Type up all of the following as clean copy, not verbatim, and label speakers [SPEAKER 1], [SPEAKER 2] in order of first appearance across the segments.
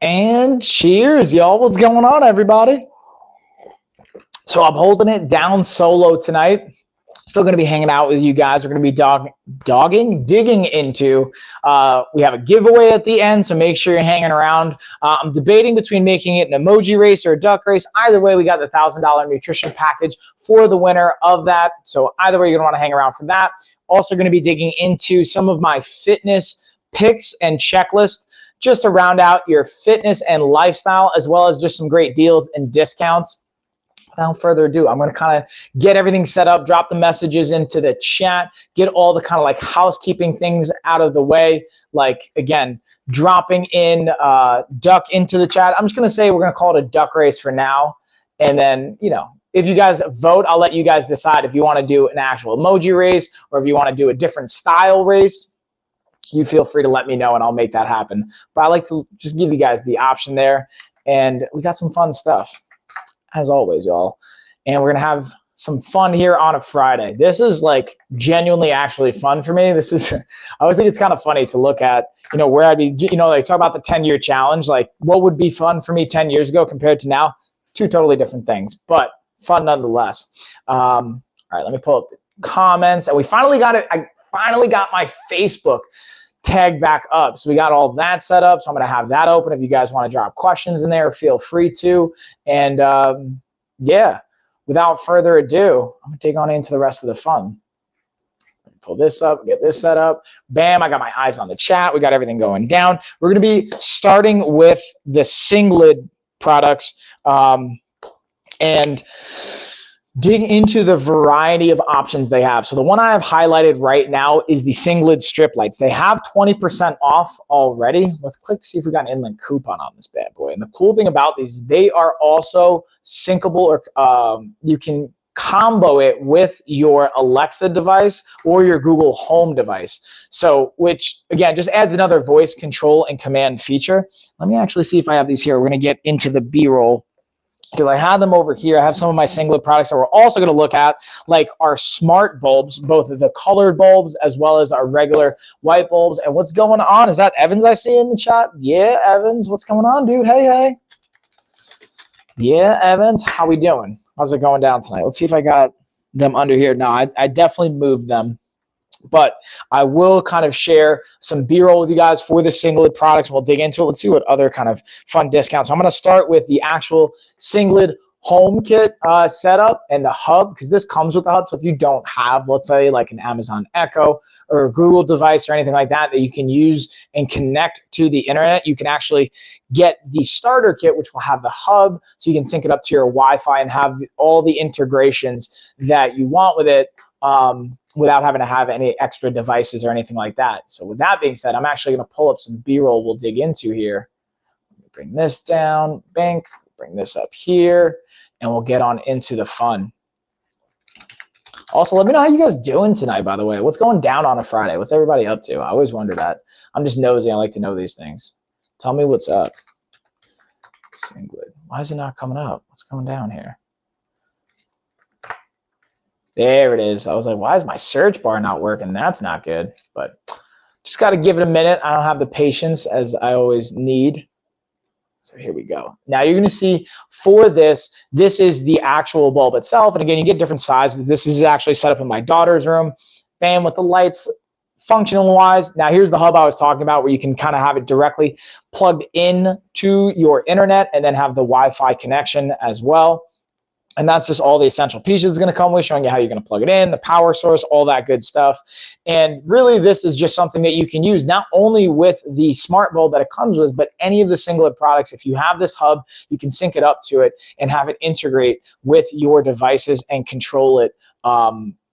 [SPEAKER 1] And cheers, y'all. What's going on, everybody? So I'm holding it down solo tonight. Still going to be hanging out with you guys. We're going to be digging into. We have a giveaway at the end, so make sure you're hanging around. I'm debating between making it an emoji race or a duck race. Either way, we got the $1,000 nutrition package for the winner of that. So either way, you're going to want to hang around for that. Also going to be digging into some of my fitness picks and checklists, just to round out your fitness and lifestyle, as well as just some great deals and discounts. Without further ado, I'm going to kind of get everything set up, drop the messages into the chat, get all the kind of like housekeeping things out of the way. Like, again, dropping in duck into the chat. I'm just going to say we're going to call it a duck race for now. And then, you know, if you guys vote, I'll let you guys decide if you want to do an actual emoji race or if you want to do a different style race. You feel free to let me know and I'll make that happen. But I like to just give you guys the option there. And we got some fun stuff, as always, y'all. And we're going to have some fun here on a Friday. This is like genuinely actually fun for me. This is, I always think it's kind of funny to look at, you know, where I'd be, you know, like talk about the 10-year challenge, like what would be fun for me 10 years ago compared to now. Two totally different things, but fun nonetheless. All right, let me pull up the comments. And we finally got it. I finally got my Facebook tag back up. So we got all that set up. So I'm going to have that open. If you guys want to drop questions in there, feel free to. And yeah, without further ado, I'm going to take on into the rest of the fun. Pull this up, get this set up. Bam, I got my eyes on the chat. We got everything going down. We're going to be starting with the Singlet products and dig into the variety of options they have. So the one I have highlighted right now is the Singlet strip lights. They have 20% off already. Let's click to see if we got an inland coupon on this bad boy. And the cool thing about these, they are also syncable, or you can combo it with your Alexa device or your Google Home device. So, which again, just adds another voice control and command feature. Let me actually see if I have these here. We're gonna get into the B-roll, because I have them over here. I have some of my Singlet products that we're also going to look at, like our smart bulbs, both of the colored bulbs as well as our regular white bulbs. And what's going on? Is that Evans I see in the chat? Yeah, Evans. What's going on, dude? Hey, hey. Yeah, Evans. How we doing? How's it going down tonight? Let's see if I got them under here. No, I definitely moved them. But I will kind of share some B-roll with you guys for the Singlet products. We'll dig into it. Let's see what other kind of fun discounts. So I'm going to start with the actual Singlet home kit setup and the hub, because this comes with the hub. So if you don't have, let's say, like an Amazon Echo or a Google device or anything like that that you can use and connect to the internet, you can actually get the starter kit, which will have the hub, so you can sync it up to your Wi-Fi and have all the integrations that you want with it, without having to have any extra devices or anything like that. So with that being said, I'm actually going to pull up some B-roll we'll dig into here. Let me bring this down, bank, bring this up here, and we'll get on into the fun. Also, let me know how you guys doing tonight, by the way. What's going down on a Friday? What's everybody up to? I always wonder that. I'm just nosy. I like to know these things. Tell me what's up. Singlet. Why is it not coming up? What's coming down here? There it is. I was like, why is my search bar not working? That's not good. But just got to give it a minute. I don't have the patience as I always need. So here we go. Now you're going to see for this is the actual bulb itself. And again, you get different sizes. This is actually set up in my daughter's room. Bam, with the lights functional wise. Now here's the hub I was talking about, where you can kind of have it directly plugged in to your internet and then have the Wi-Fi connection as well. And that's just all the essential pieces it's going to come with, showing you how you're going to plug it in, the power source, all that good stuff. And really, this is just something that you can use not only with the smart bulb that it comes with, but any of the Singlet products. If you have this hub, you can sync it up to it and have it integrate with your devices and control it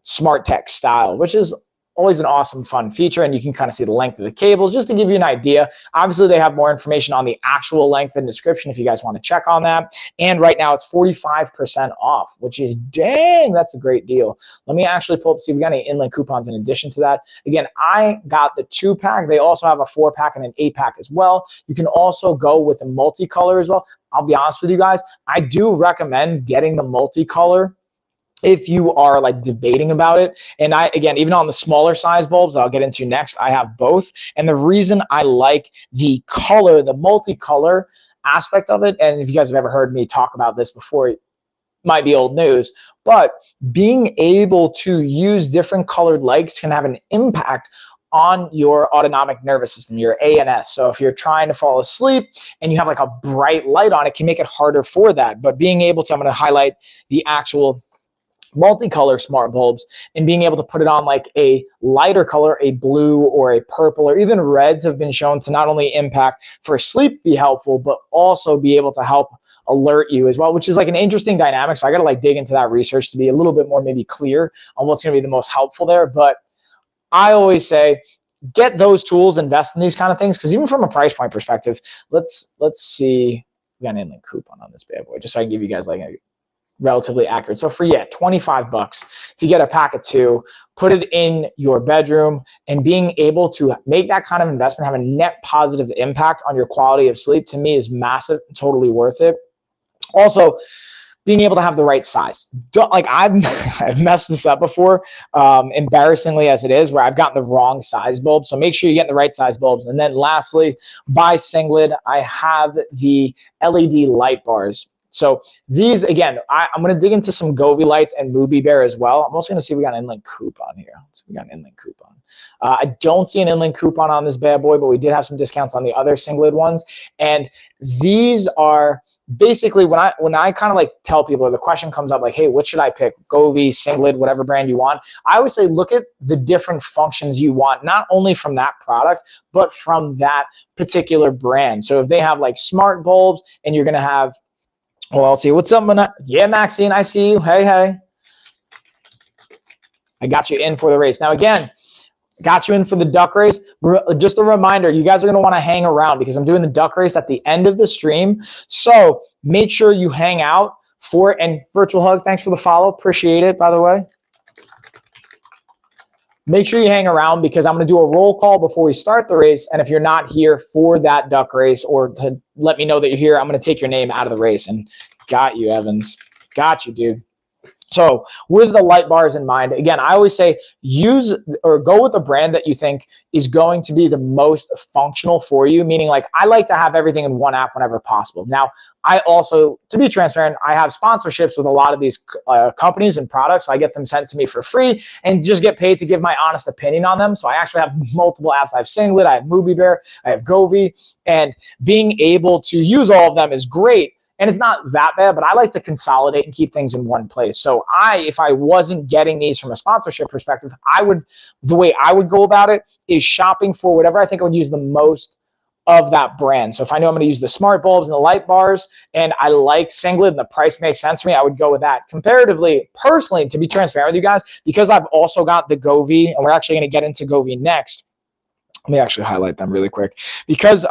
[SPEAKER 1] smart tech style, which is always an awesome, fun feature. And you can kind of see the length of the cables just to give you an idea. Obviously, they have more information on the actual length and description if you guys want to check on that. And right now, it's 45% off, which is, dang, that's a great deal. Let me actually pull up, see if we got any inland coupons in addition to that. Again, I got the 2-pack. They also have a 4-pack and an 8-pack as well. You can also go with a multicolor as well. I'll be honest with you guys, I do recommend getting the multicolor if you are like debating about it. And again, even on the smaller size bulbs I'll get into next, I have both. And the reason I like the color, the multicolor aspect of it, and if you guys have ever heard me talk about this before, it might be old news, but being able to use different colored lights can have an impact on your autonomic nervous system, your ANS. So if you're trying to fall asleep and you have like a bright light on, it can make it harder for that. But being able to, I'm going to highlight the actual multicolor smart bulbs, and being able to put it on like a lighter color, a blue or a purple or even reds, have been shown to not only impact for sleep be helpful, but also be able to help alert you as well, which is like an interesting dynamic. So I got to like dig into that research to be a little bit more maybe clear on what's going to be the most helpful there. But I always say get those tools, invest in these kind of things, because even from a price point perspective, let's see, we got an inland coupon on this bad boy just so I can give you guys like a relatively accurate. So for 25 bucks to get a pack of 2, put it in your bedroom, and being able to make that kind of investment have a net positive impact on your quality of sleep, to me is massive, totally worth it. Also, being able to have the right size. Like I've messed this up before, embarrassingly as it is, where I've gotten the wrong size bulb. So make sure you get the right size bulbs. And then lastly, by Singlet, I have the LED light bars. So these, again, I'm going to dig into some Govee lights and Movie Bear as well. I'm also going to see if we got an inland coupon here. Let's see if we got an inland coupon. I don't see an inland coupon on this bad boy, but we did have some discounts on the other Singlet ones. And these are basically, when I kind of like tell people, or the question comes up like, hey, what should I pick? Govee, Singlet, whatever brand you want. I always say look at the different functions you want, not only from that product, but from that particular brand. So if they have like smart bulbs and you're going to have, well, I'll see. What's up, yeah, Maxine, I see you. Hey. I got you in for the race. Now, again, got you in for the duck race. Just a reminder, you guys are going to want to hang around because I'm doing the duck race at the end of the stream. So make sure you hang out for it. And Virtual Hug, thanks for the follow. Appreciate it, by the way. Make sure you hang around because I'm going to do a roll call before we start the race. And if you're not here for that duck race, or to let me know that you're here, I'm going to take your name out of the race. And got you, Evans. Got you, dude. So with the light bars in mind, again, I always say use or go with the brand that you think is going to be the most functional for you, meaning like I like to have everything in one app whenever possible. Now, I also, to be transparent, I have sponsorships with a lot of these companies and products. So I get them sent to me for free and just get paid to give my honest opinion on them. So I actually have multiple apps. I have Singlet, I have Movie Bear, I have Govee, and being able to use all of them is great. And it's not that bad, but I like to consolidate and keep things in one place. So if I wasn't getting these from a sponsorship perspective, the way I would go about it is shopping for whatever I think I would use the most of that brand. So if I know I'm going to use the smart bulbs and the light bars, and I like Singlet and the price makes sense to me, I would go with that. Comparatively, personally, to be transparent with you guys, because I've also got the Govee, and we're actually going to get into Govee next. Let me actually highlight them really quick because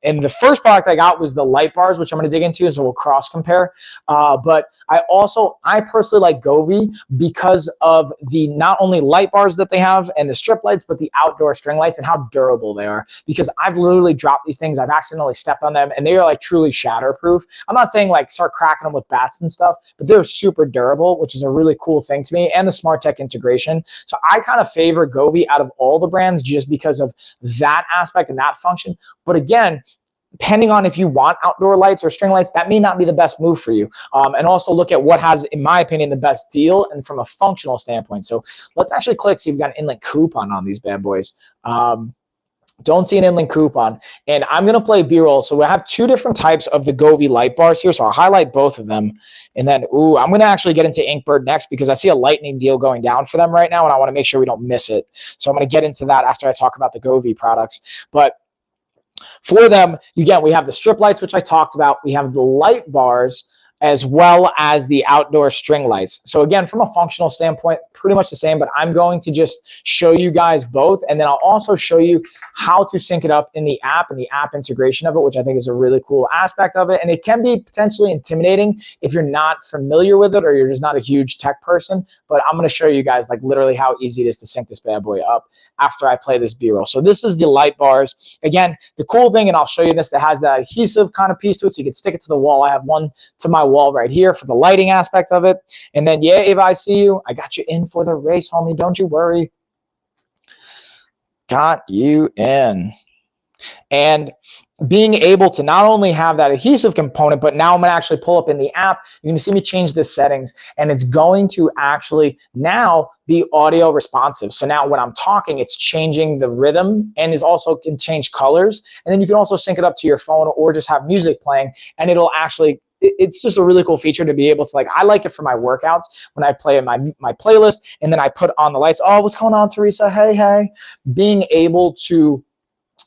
[SPEAKER 1] and the first product I got was the light bars, which I'm going to dig into, so we'll cross compare. But I personally like Govee because of the not only light bars that they have and the strip lights, but the outdoor string lights and how durable they are. Because I've literally dropped these things, I've accidentally stepped on them, and they are like truly shatterproof. I'm not saying like start cracking them with bats and stuff, but they're super durable, which is a really cool thing to me, and the smart tech integration. So I kind of favor Govee out of all the brands just because of that aspect and that function. But again, depending on if you want outdoor lights or string lights, that may not be the best move for you. And also look at what has, in my opinion, the best deal and from a functional standpoint. So let's actually click, see if we've got an inland coupon on these bad boys. Don't see an inland coupon. And I'm going to play B-roll. So we have two different types of the Govee light bars here. So I'll highlight both of them. And then, I'm going to actually get into Inkbird next because I see a lightning deal going down for them right now, and I want to make sure we don't miss it. So I'm going to get into that after I talk about the Govee products. But for them, again, we have the strip lights, which I talked about. We have the light bars as well as the outdoor string lights. So again, from a functional standpoint, pretty much the same, but I'm going to just show you guys both, and then I'll also show you how to sync it up in the app and the app integration of it, which I think is a really cool aspect of it. And it can be potentially intimidating if you're not familiar with it or you're just not a huge tech person, but I'm going to show you guys like literally how easy it is to sync this bad boy up after I play this B-roll. So this is the light bars. Again, the cool thing, and I'll show you this, that has that adhesive kind of piece to it, so you can stick it to the wall. I have one to my wall right here for the lighting aspect of it. And then, yeah, Ava, I see you. I got you in for the race, homie. Don't you worry. Got you in. And being able to not only have that adhesive component, but now I'm going to actually pull up in the app. You're going to see me change the settings, and it's going to actually now be audio responsive. So now when I'm talking, it's changing the rhythm, and it also can change colors. And then you can also sync it up to your phone or just have music playing, and it'll actually, it's just a really cool feature to be able to, like, I like it for my workouts when I play in my playlist, and then I put on the lights. Oh, what's going on, Teresa? Hey. Being able to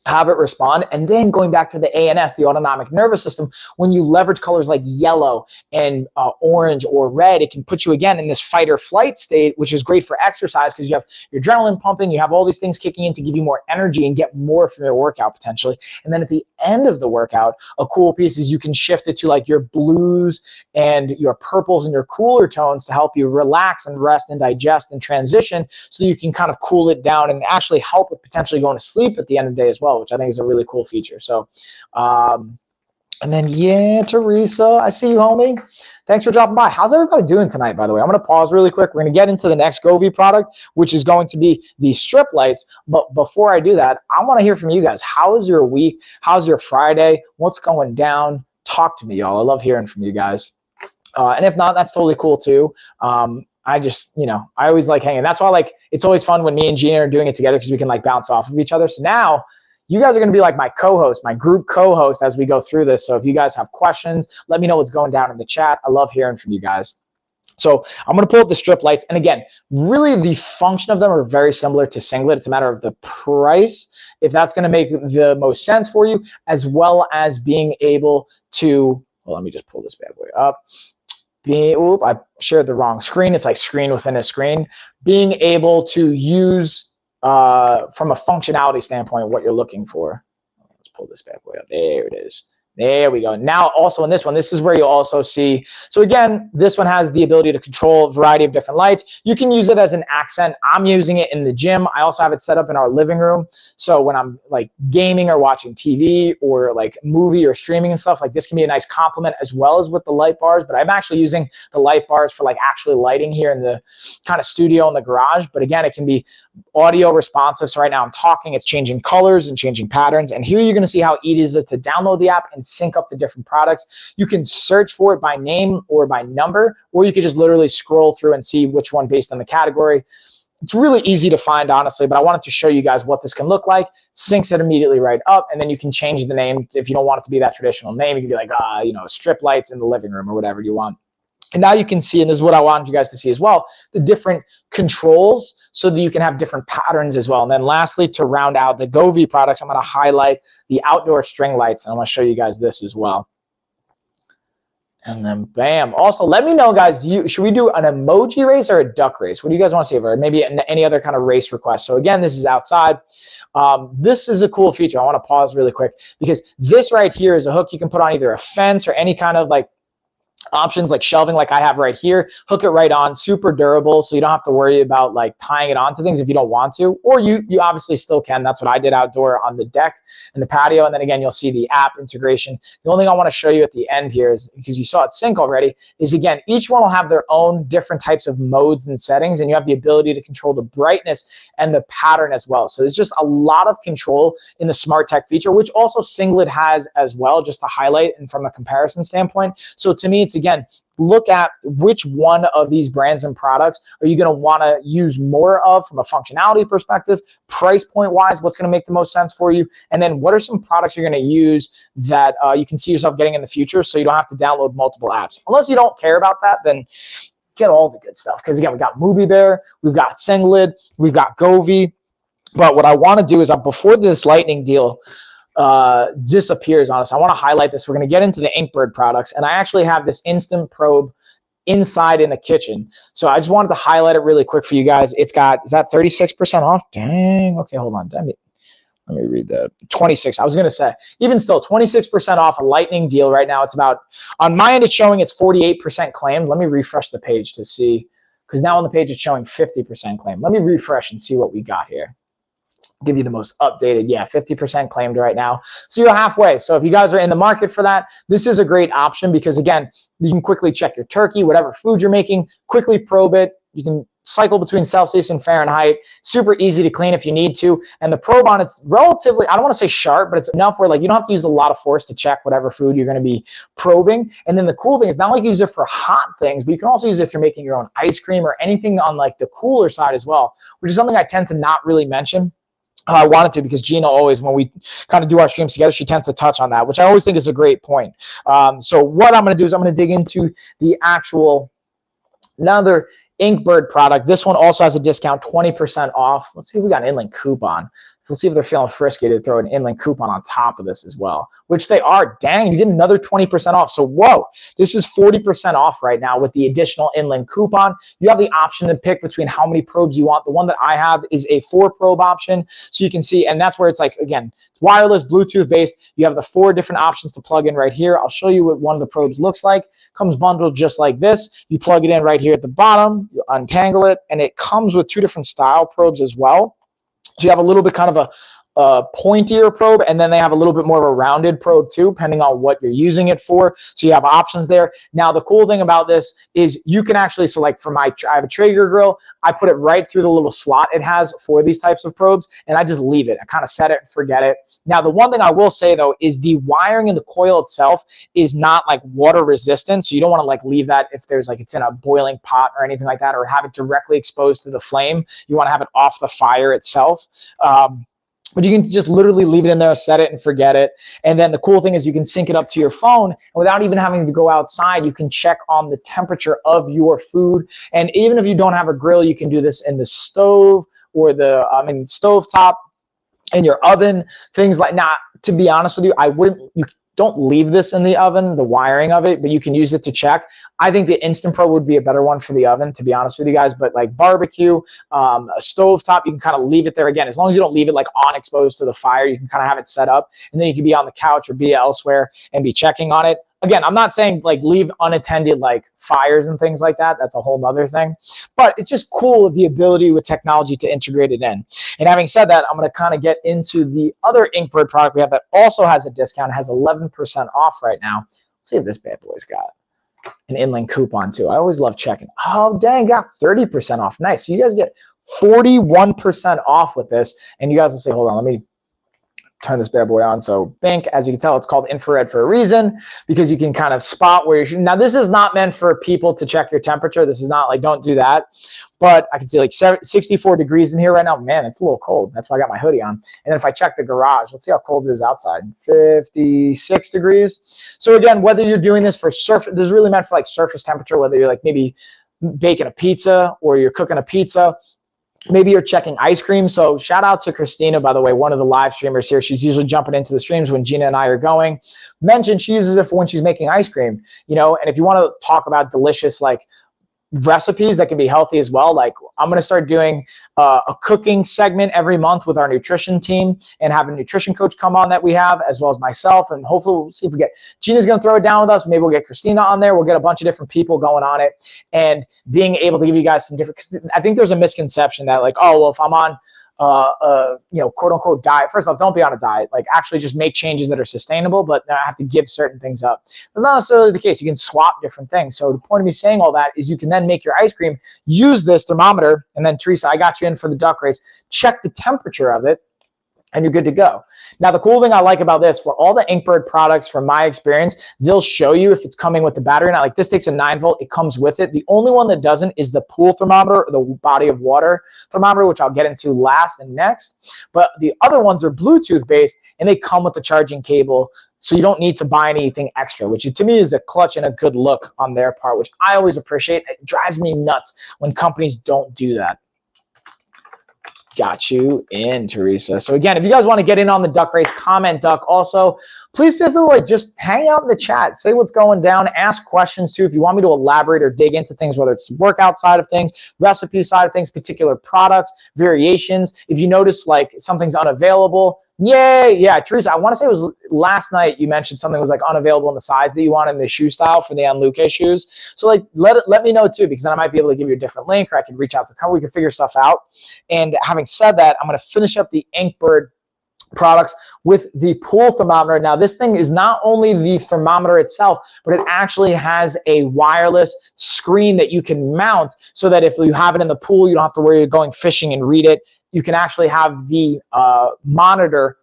[SPEAKER 1] have it respond. And then going back to the ANS, the autonomic nervous system, when you leverage colors like yellow and orange or red, it can put you again in this fight or flight state, which is great for exercise because you have your adrenaline pumping, you have all these things kicking in to give you more energy and get more from your workout potentially. And then at the end of the workout, a cool piece is you can shift it to like your blues and your purples and your cooler tones to help you relax and rest and digest and transition, so you can kind of cool it down and actually help with potentially going to sleep at the end of the day as well, which I think is a really cool feature. So, and then, yeah, Teresa, I see you, homie. Thanks for dropping by. How's everybody doing tonight, by the way? I'm going to pause really quick. We're going to get into the next Govee product, which is going to be the strip lights. But before I do that, I want to hear from you guys. How is your week? How's your Friday? What's going down? Talk to me, y'all. I love hearing from you guys. And if not, that's totally cool too. I just, I always like hanging. That's why, like, it's always fun when me and Gina are doing it together because we can like bounce off of each other. So now you guys are going to be like my co-host, my group co-host as we go through this. So if you guys have questions, let me know what's going down in the chat. I love hearing from you guys. So I'm going to pull up the strip lights. And again, really the function of them are very similar to Singlet. It's a matter of the price, if that's going to make the most sense for you, as well as being able to, well, let me just pull this bad boy up. I shared the wrong screen. It's like screen within a screen. Being able to use from a functionality standpoint what you're looking for. Let's pull this bad boy up. There it is. There we go. Now also in this one, this is where you also see, so again, this one has the ability to control a variety of different lights. You can use it as an accent. I'm using it in the gym. I also have it set up in our living room. So when I'm like gaming or watching TV or like movie or streaming and stuff, like this can be a nice complement as well as with the light bars. But I'm actually using the light bars for like actually lighting here in the kind of studio in the garage. But again, it can be audio responsive. So right now I'm talking, it's changing colors and changing patterns. And here you're going to see how easy it is to download the app and sync up the different products. You can search for it by name or by number, or you could just literally scroll through and see which one based on the category. It's really easy to find, honestly, but I wanted to show you guys what this can look like. Syncs it immediately right up, and then you can change the name. If you don't want it to be that traditional name, you can be like, strip lights in the living room or whatever you want. And now you can see, and this is what I wanted you guys to see as well, the different controls so that you can have different patterns as well. And then lastly, to round out the Govee products, I'm going to highlight the outdoor string lights, and I'm going to show you guys this as well. And then bam. Also, let me know, guys, should we do an emoji race or a duck race? What do you guys want to see? Or maybe any other kind of race request? So again, this is outside. This is a cool feature. I want to pause really quick because this right here is a hook you can put on either a fence or any kind of like options like shelving like I have right here. Hook it right on, super durable, so you don't have to worry about like tying it onto things if you don't want to, or you obviously still can. That's what I did outdoor on the deck and the patio. And then again, you'll see the app integration. The only thing I want to show you at the end here is, because you saw it sync already, is again, each one will have their own different types of modes and settings, and you have the ability to control the brightness and the pattern as well. So there's just a lot of control in the smart tech feature, which also Singlet has as well, just to highlight and from a comparison standpoint. So to me, it's again, look at which one of these brands and products are you going to want to use more of from a functionality perspective, price point wise, what's going to make the most sense for you, and then what are some products you're going to use that you can see yourself getting in the future, so you don't have to download multiple apps. Unless you don't care about that, then get all the good stuff, because again, we got Movie Bear, we've got Singlet, we've got Govee. But what I want to do is, before this lightning deal disappears on us, I want to highlight this. We're going to get into the Inkbird products, and I actually have this instant probe inside in the kitchen. So I just wanted to highlight it really quick for you guys. It's got, is that 36% off? Dang. Okay, hold on. Let me read that. 26. I was going to say, even still, 26% off, a lightning deal right now. It's about, on my end, it's showing it's 48% claimed. Let me refresh the page to see, because now on the page it's showing 50% claimed. Let me refresh and see what we got here. Give you the most updated, 50% claimed right now. So you're halfway. So if you guys are in the market for that, this is a great option because, again, you can quickly check your turkey, whatever food you're making, quickly probe it. You can cycle between Celsius and Fahrenheit. Super easy to clean if you need to. And the probe on it's relatively, I don't want to say sharp, but it's enough where like you don't have to use a lot of force to check whatever food you're going to be probing. And then the cool thing is not like you use it for hot things, but you can also use it if you're making your own ice cream or anything on like the cooler side as well, which is something I tend to not really mention. I wanted to because Gina always, when we kind of do our streams together, she tends to touch on that, which I always think is a great point. So what I'm going to do is I'm going to dig into the actual, another Inkbird product. This one also has a discount, 20% off. Let's see if we got an inland coupon. So let's see if they're feeling frisky to throw an inland coupon on top of this as well, which they are. Dang, you get another 20% off. So whoa, this is 40% off right now with the additional inland coupon. You have the option to pick between how many probes you want. The one that I have is a 4-probe option. So you can see, and that's where it's like, again, it's wireless, Bluetooth based. You have the 4 different options to plug in right here. I'll show you what one of the probes looks like. Comes bundled just like this. You plug it in right here at the bottom, you untangle it, and it comes with 2 different style probes as well. So you have a little bit kind of a pointier probe, and then they have a little bit more of a rounded probe too, depending on what you're using it for. So you have options there. Now, the cool thing about this is you can actually, so like for I have a Traeger grill, I put it right through the little slot it has for these types of probes, and I just leave it. I kind of set it and forget it. Now, the one thing I will say though is the wiring in the coil itself is not like water resistant. So you don't want to like leave that if there's like it's in a boiling pot or anything like that, or have it directly exposed to the flame. You want to have it off the fire itself. But you can just literally leave it in there, set it and forget it. And then the cool thing is you can sync it up to your phone, and without even having to go outside, you can check on the temperature of your food. And even if you don't have a grill, you can do this in the stove or the stove top, in your oven, things like. Now, to be honest with you, you don't leave this in the oven, the wiring of it, but you can use it to check. I think the Instant Pro would be a better one for the oven, to be honest with you guys. But like barbecue, a stove top, you can kind of leave it there. Again, as long as you don't leave it like on exposed to the fire, you can kind of have it set up, and then you can be on the couch or be elsewhere and be checking on it. Again, I'm not saying like leave unattended like fires and things like that. That's a whole nother thing. But it's just cool the ability with technology to integrate it in. And having said that, I'm going to kind of get into the other Inkbird product we have that also has a discount. It has 11% off right now. Let's see if this bad boy's got an inland coupon too. I always love checking. Oh, dang, got 30% off. Nice. So you guys get 41% off with this. And you guys will say, hold on, let me turn this bad boy on. So Bink, as you can tell, it's called infrared for a reason, because you can kind of spot where you're shooting. Now, this is not meant for people to check your temperature. This is not like, don't do that. But I can see like 64 degrees in here right now. Man, it's a little cold. That's why I got my hoodie on. And then if I check the garage, let's see how cold it is outside. 56 degrees. So again, whether you're doing this for surface, this is really meant for like surface temperature, whether you're like maybe baking a pizza or you're cooking a pizza. Maybe you're checking ice cream. So shout out to Christina, by the way, one of the live streamers here. She's usually jumping into the streams when Gina and I are going. Mentioned she uses it for when she's making ice cream, and if you want to talk about delicious like recipes that can be healthy as well, like I'm going to start doing a cooking segment every month with our nutrition team and have a nutrition coach come on that we have, as well as myself, and hopefully we'll see if we get Gina's going to throw it down with us. Maybe we'll get Christina on there. We'll get a bunch of different people going on it, and being able to give you guys some different, because I think there's a misconception that like, oh, well, if I'm on quote unquote diet. First off, don't be on a diet. Like actually just make changes that are sustainable, but I have to give certain things up. That's not necessarily the case. You can swap different things. So the point of me saying all that is you can then make your ice cream, use this thermometer, and then Teresa, I got you in for the duck race, check the temperature of it, and you're good to go. Now, the cool thing I like about this, for all the Inkbird products, from my experience, they'll show you if it's coming with the battery or not. Like this takes a 9-volt, it comes with it. The only one that doesn't is the pool thermometer, or the body of water thermometer, which I'll get into last and next. But the other ones are Bluetooth based, and they come with the charging cable. So you don't need to buy anything extra, which to me is a clutch and a good look on their part, which I always appreciate. It drives me nuts when companies don't do that. Got you in, Teresa. So again, if you guys want to get in on the duck race, comment duck. Also, please feel free to like just hang out in the chat, say what's going down, ask questions too if you want me to elaborate or dig into things, whether it's workout side of things, recipe side of things, particular products, variations. If you notice like something's unavailable, yay, yeah, Teresa, I want to say it was last night you mentioned something was like unavailable in the size that you want in the shoe style for the Unluke shoes. So like let me know too, because then I might be able to give you a different link, or I can reach out to the company, we can figure stuff out. And having said that, I'm going to finish up the Inkbird products with the pool thermometer. Now this thing is not only the thermometer itself, but it actually has a wireless screen that you can mount so that if you have it in the pool, you don't have to worry about going fishing and read it. You can actually have the monitor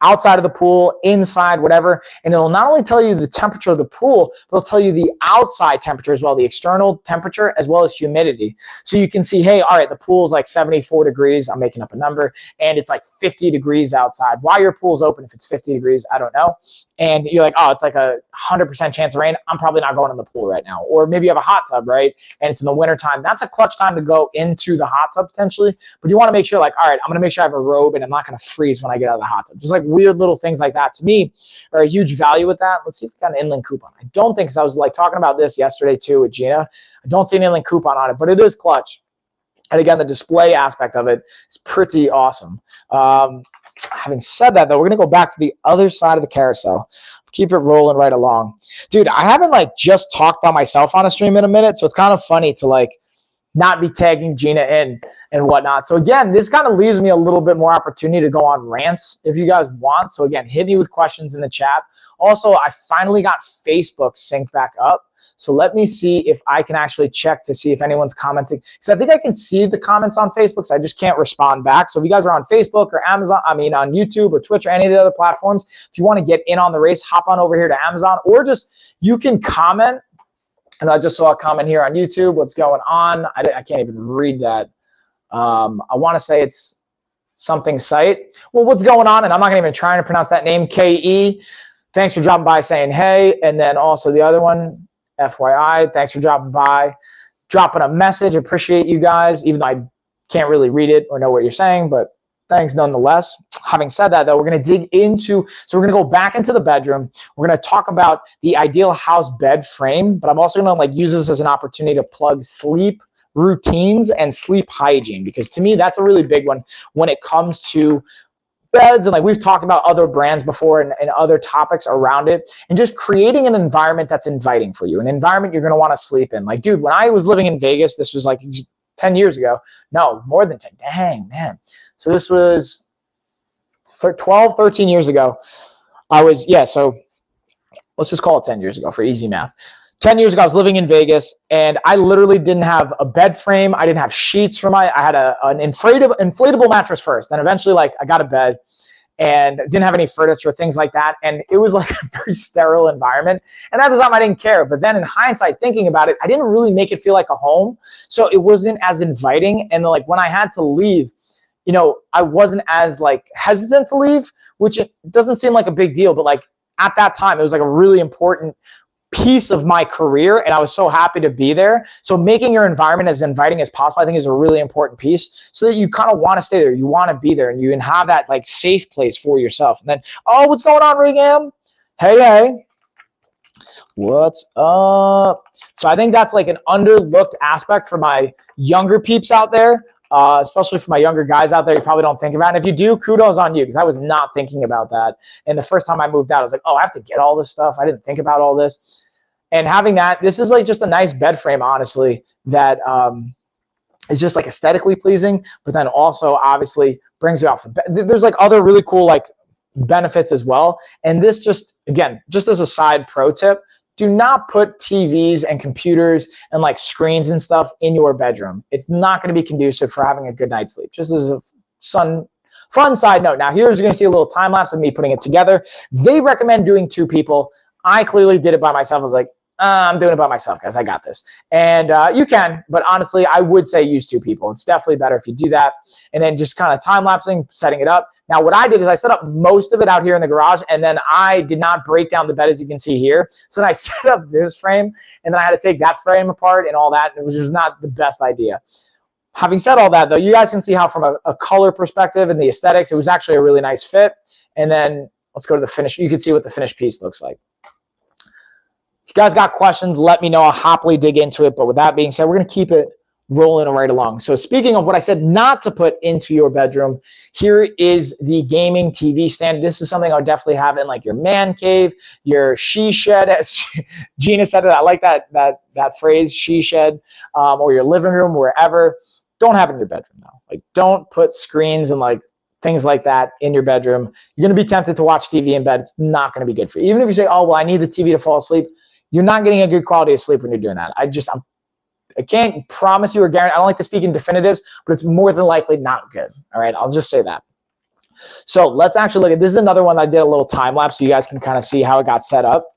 [SPEAKER 1] outside of the pool, inside, whatever, and it'll not only tell you the temperature of the pool, but it'll tell you the outside temperature as well, the external temperature as well as humidity. So you can see, hey, all right, the pool's like 74 degrees, I'm making up a number, and it's like 50 degrees outside. Why your pool's open if it's 50 degrees, I don't know. And you're like, oh, it's like a 100% chance of rain, I'm probably not going in the pool right now. Or maybe you have a hot tub, right? And it's in the winter time. That's a clutch time to go into the hot tub potentially, but you want to make sure like, all right, I'm gonna make sure I have a robe and I'm not gonna freeze when I get out of the hot tub. Just like weird little things like that to me are a huge value with that. Let's see if we got an inland coupon. I don't think, because I was like talking about this yesterday too with Gina. I don't see an inland coupon on it, but it is clutch. And again, the display aspect of it is pretty awesome. Having said that, though, we're going to go back to the other side of the carousel. Keep it rolling right along. Dude, I haven't like just talked by myself on a stream in a minute, so it's kind of funny to like not be tagging Gina in and whatnot. So again, this kind of leaves me a little bit more opportunity to go on rants if you guys want. So again, hit me with questions in the chat. Also, I finally got Facebook synced back up. So let me see if I can actually check to see if anyone's commenting. Because I think I can see the comments on Facebook, so I just can't respond back. So if you guys are on Facebook or Amazon, I mean on YouTube or Twitch or any of the other platforms, if you want to get in on the race, hop on over here to Amazon, or just you can comment. And I just saw a comment here on YouTube. What's going on? I can't even read that. I want to say it's something site. Well, what's going on? And I'm not going to even try to pronounce that name. KE. Thanks for dropping by saying hey. And then also the other one, FYI, thanks for dropping by, dropping a message. Appreciate you guys, even though I can't really read it or know what you're saying, but thanks nonetheless. Having said that, though, we're going to dig into, so we're going to go back into the bedroom. We're going to talk about the ideal house bed frame, but I'm also going to like use this as an opportunity to plug sleep routines and sleep hygiene, because to me, that's a really big one when it comes to beds. And like we've talked about other brands before and other topics around it, and just creating an environment that's inviting for you, an environment you're going to want to sleep in. Like, dude, when I was living in Vegas, this was like 10 years ago. No, more than 10. Dang, man. So this was 12, 13 years ago. So let's just call it 10 years ago for easy math. 10 years ago, I was living in Vegas, and I literally didn't have a bed frame. I didn't have sheets for I had an inflatable mattress first. Then eventually, like, I got a bed and didn't have any furniture, things like that. And it was like a very sterile environment. And at the time, I didn't care. But then in hindsight, thinking about it, I didn't really make it feel like a home. So it wasn't as inviting. And like when I had to leave, you know, I wasn't as like hesitant to leave, which it doesn't seem like a big deal. But like at that time, it was like a really important piece of my career, and I was so happy to be there. So making your environment as inviting as possible, I think, is a really important piece, so that you kind of want to stay there, you want to be there, and you can have that like safe place for yourself. And then, oh, what's going on, Regam? Hey, what's up? So I think that's like an underlooked aspect for my younger peeps out there, especially for my younger guys out there. You probably don't think about it. And if you do, kudos on you, because I was not thinking about that. And the first time I moved out, I was like, oh, I have to get all this stuff. I didn't think about all this. And having that, this is like just a nice bed frame, honestly, that is just like aesthetically pleasing, but then also obviously brings you off the bed. There's like other really cool like benefits as well. And this just, again, just as a side pro tip, do not put TVs and computers and like screens and stuff in your bedroom. It's not going to be conducive for having a good night's sleep. Just as a fun side note. Now here's, you're going to see a little time lapse of me putting it together. They recommend doing 2 people. I clearly did it by myself. I was like, I'm doing it by myself, guys. I got this. And you can, but honestly, I would say use 2 people. It's definitely better if you do that. And then just kind of time lapsing, setting it up. Now, what I did is I set up most of it out here in the garage, and then I did not break down the bed, as you can see here. So then I set up this frame, and then I had to take that frame apart and all that, which was not the best idea. Having said all that, though, you guys can see how from a color perspective and the aesthetics, it was actually a really nice fit. And then let's go to the finish. You can see what the finished piece looks like. If you guys got questions, let me know. I'll happily dig into it. But with that being said, we're going to keep it rolling right along. So speaking of what I said not to put into your bedroom, here is the gaming TV stand. This is something I'll definitely have in like your man cave, your she shed, as Gina said it. I like that phrase, she shed, or your living room, wherever. Don't have it in your bedroom though. Like, don't put screens and like things like that in your bedroom. You're going to be tempted to watch TV in bed. It's not going to be good for you. Even if you say, oh, well, I need the TV to fall asleep, you're not getting a good quality of sleep when you're doing that. I can't promise you or guarantee. I don't like to speak in definitives, but it's more than likely not good. All right, I'll just say that. So let's actually look at this. Is another one I did a little time lapse so you guys can kind of see how it got set up.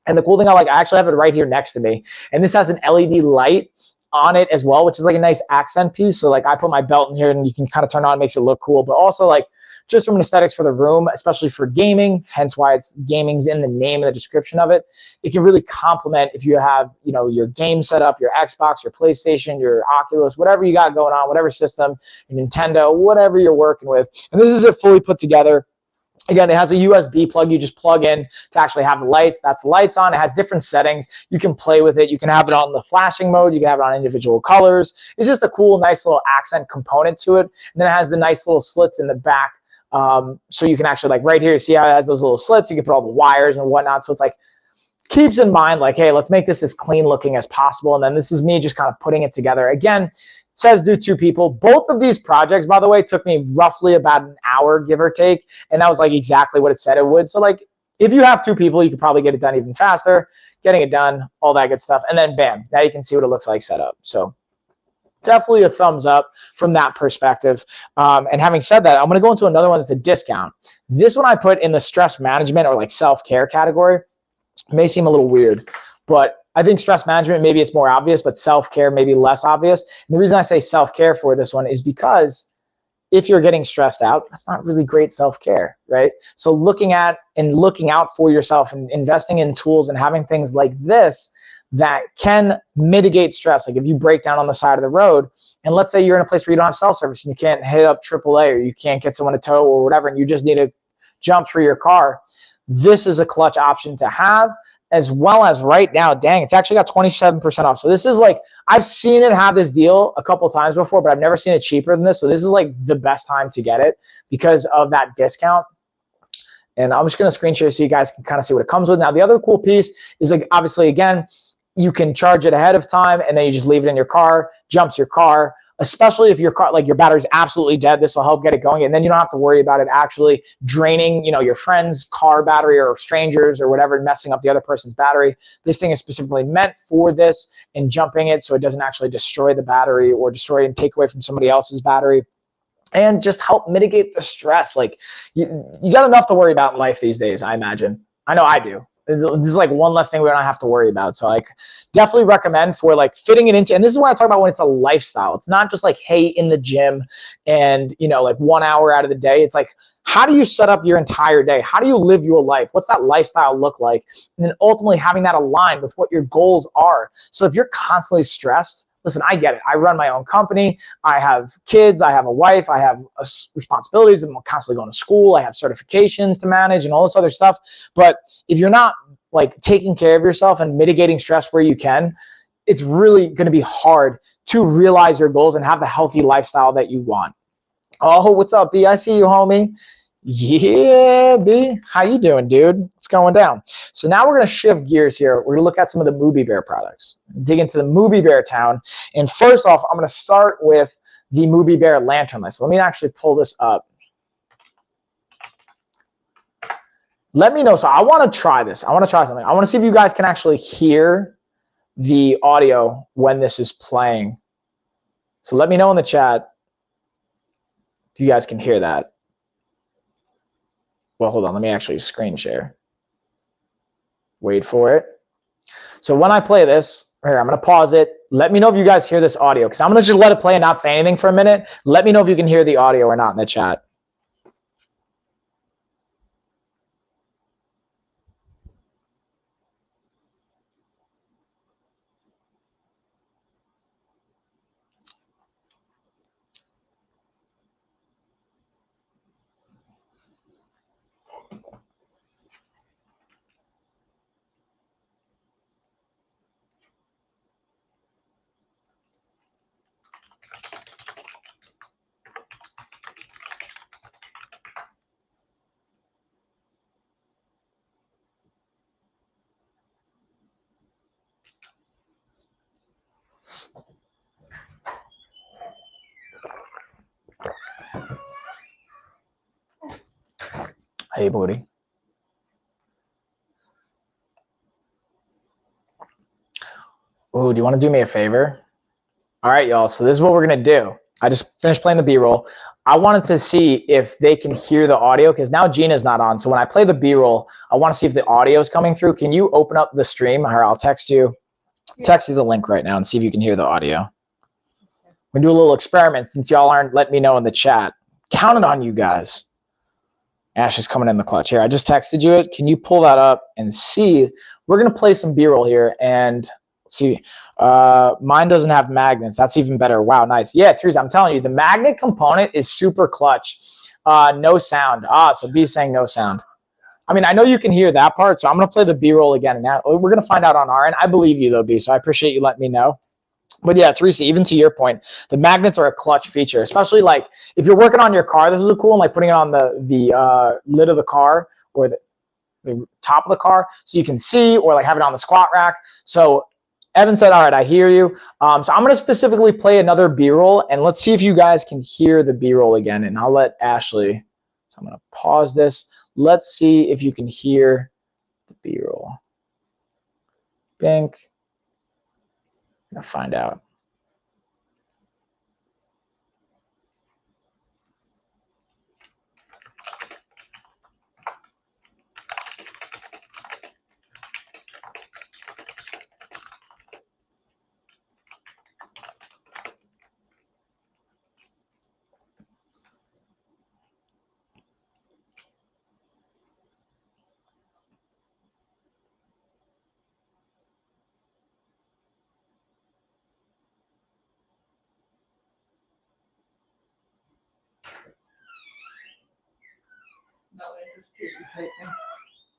[SPEAKER 1] And the cool thing I actually have it right here next to me. And this has an LED light on it as well, which is like a nice accent piece. So like I put my belt in here and you can kind of turn on, it makes it look cool. But also like just from an aesthetics for the room, especially for gaming, hence why it's gaming's in the name and the description of it. It can really complement if you have, you know, your game setup, your Xbox, your PlayStation, your Oculus, whatever you got going on, whatever system, your Nintendo, whatever you're working with. And this is it fully put together. Again, it has a USB plug you just plug in to actually have the lights. That's the lights on. It has different settings. You can play with it. You can have it on the flashing mode. You can have it on individual colors. It's just a cool, nice little accent component to it. And then it has the nice little slits in the back. So you can actually, like right here, see how it has those little slits. You can put all the wires and whatnot. So it's like, keeps in mind, like, hey, let's make this as clean looking as possible. And then this is me just kind of putting it together. Again, says do 2 people. Both of these projects, by the way, took me roughly about an hour, give or take. And that was like exactly what it said it would. So like if you have 2 people, you could probably get it done even faster, getting it done, all that good stuff. And then bam, now you can see what it looks like set up. So definitely a thumbs up from that perspective. And having said that, I'm going to go into another one that's a discount. This one I put in the stress management or like self-care category. It may seem a little weird, but I think stress management, maybe it's more obvious, but self-care maybe less obvious. And the reason I say self-care for this one is because if you're getting stressed out, that's not really great self-care, right? So looking at and looking out for yourself and investing in tools and having things like this that can mitigate stress. Like if you break down on the side of the road, and let's say you're in a place where you don't have cell service and you can't hit up AAA or you can't get someone to tow or whatever, and you just need to jump for your car, this is a clutch option to have. As well as right now, dang, it's actually got 27% off. So this is like, I've seen it have this deal a couple times before, but I've never seen it cheaper than this. So this is like the best time to get it because of that discount. And I'm just going to screen share so you guys can kind of see what it comes with. Now, the other cool piece is like, obviously, again, you can charge it ahead of time and then you just leave it in your car, jumps your car. Especially if your car, like your battery's absolutely dead, this will help get it going, and then you don't have to worry about it actually draining, you know, your friend's car battery or strangers or whatever, messing up the other person's battery. This thing is specifically meant for this and jumping it so it doesn't actually destroy the battery or destroy and take away from somebody else's battery, and just help mitigate the stress. Like you got enough to worry about in life these days, I imagine. I know I do. This is like one less thing we don't have to worry about. So like definitely recommend for like fitting it into, and this is what I talk about when it's a lifestyle. It's not just like, hey, in the gym and, you know, like 1 hour out of the day. It's like, how do you set up your entire day? How do you live your life? What's that lifestyle look like? And then ultimately having that aligned with what your goals are. So if you're constantly stressed, listen, I get it. I run my own company. I have kids. I have a wife. I have responsibilities. I'm constantly going to school. I have certifications to manage and all this other stuff. But if you're not like taking care of yourself and mitigating stress where you can, it's really going to be hard to realize your goals and have the healthy lifestyle that you want. Oh, what's up, B? I see you, homie. Yeah, B. How you doing, dude? What's going down? So now we're going to shift gears here. We're going to look at some of the Mooby Bear products, dig into the Mooby Bear town. And first off, I'm going to start with the Mooby Bear lantern list. Let me actually pull this up. Let me know. So I want to try this. I want to try something. I want to see if you guys can actually hear the audio when this is playing. So let me know in the chat if you guys can hear that. Well, hold on. Let me actually screen share. Wait for it. So when I play this, here, I'm going to pause it. Let me know if you guys hear this audio, because I'm going to just let it play and not say anything for a minute. Let me know if you can hear the audio or not in the chat. Hey, booty. Ooh, do you want to do me a favor? All right, y'all. So this is what we're going to do. I just finished playing the B-roll. I wanted to see if they can hear the audio because now Gina's not on. So when I play the B-roll, I want to see if the audio is coming through. Can you open up the stream? Or I'll text you. Yeah. Text you the link right now and see if you can hear the audio. We're going to do a little experiment since y'all aren't letting me know in the chat. Counting on you guys. Ash is coming in the clutch. Here, I just texted you it. Can you pull that up and see? We're going to play some B-roll here and see. Mine doesn't have magnets. That's even better. Wow, nice. Yeah, Teresa, I'm telling you, the magnet component is super clutch. No sound. So B's saying no sound. I mean, I know you can hear that part, so I'm going to play the B-roll again. And now we're going to find out on our end. I believe you, though, B, so I appreciate you letting me know. But yeah, Teresa, even to your point, the magnets are a clutch feature, especially like if you're working on your car. This is cool, and like putting it on the lid of the car or the top of the car so you can see, or like have it on the squat rack. So Evan said, all right, I hear you. So I'm going to specifically play another B-roll, and let's see if you guys can hear the B-roll again, and I'll let Ashley. So I'm going to pause this. Let's see if you can hear the B-roll. Bink. I'm going to find out.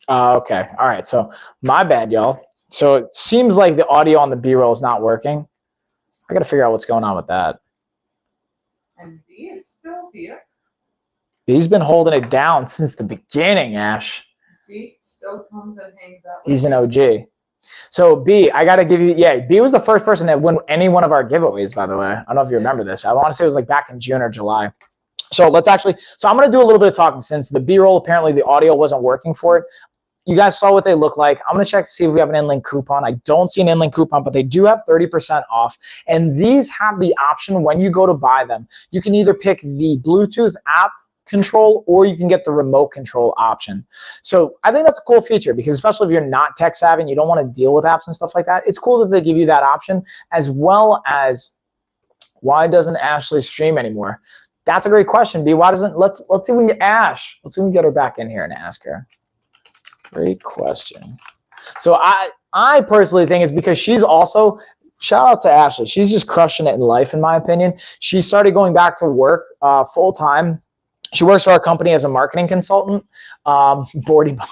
[SPEAKER 1] Okay. All right. So my bad, y'all. So it seems like the audio on the B-roll is not working. I got to figure out what's going on with that.
[SPEAKER 2] And B is still here.
[SPEAKER 1] B's been holding it down since the beginning, Ash.
[SPEAKER 2] B still comes and hangs out.
[SPEAKER 1] He's an OG. So B, I got to give you, yeah, B was the first person that won any one of our giveaways, by the way. I don't know if you remember this. I want to say it was like back in June or July. So let's actually, so I'm going to do a little bit of talking since the B-roll, apparently the audio wasn't working for it. You guys saw what they look like. I'm going to check to see if we have an in-link coupon. I don't see an in-link coupon, but they do have 30% off. And these have the option when you go to buy them. You can either pick the Bluetooth app control or you can get the remote control option. So I think that's a cool feature because especially if you're not tech savvy and you don't want to deal with apps and stuff like that, it's cool that they give you that option, as well as why doesn't Ashley stream anymore? That's a great question, B. Why doesn't, let's see if we can get Ash. Let's see if we can get her back in here and ask her. Great question. So I personally think it's because she's also, shout out to Ashley. She's just crushing it in life, in my opinion. She started going back to work full time. She works for our company as a marketing consultant. 40 bond.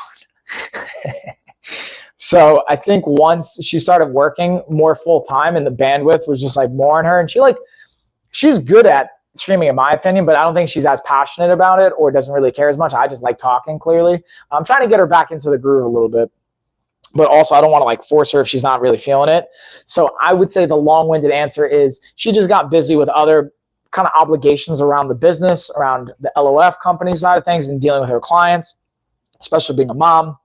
[SPEAKER 1] So I think once she started working more full time and the bandwidth was just like more on her, and she's good at streaming in my opinion, but I don't think she's as passionate about it or doesn't really care as much. I just like talking clearly. I'm trying to get her back into the groove a little bit, but also I don't want to like force her if she's not really feeling it. So I would say the long-winded answer is she just got busy with other kind of obligations around the business, around the LOF company side of things and dealing with her clients, especially being a mom.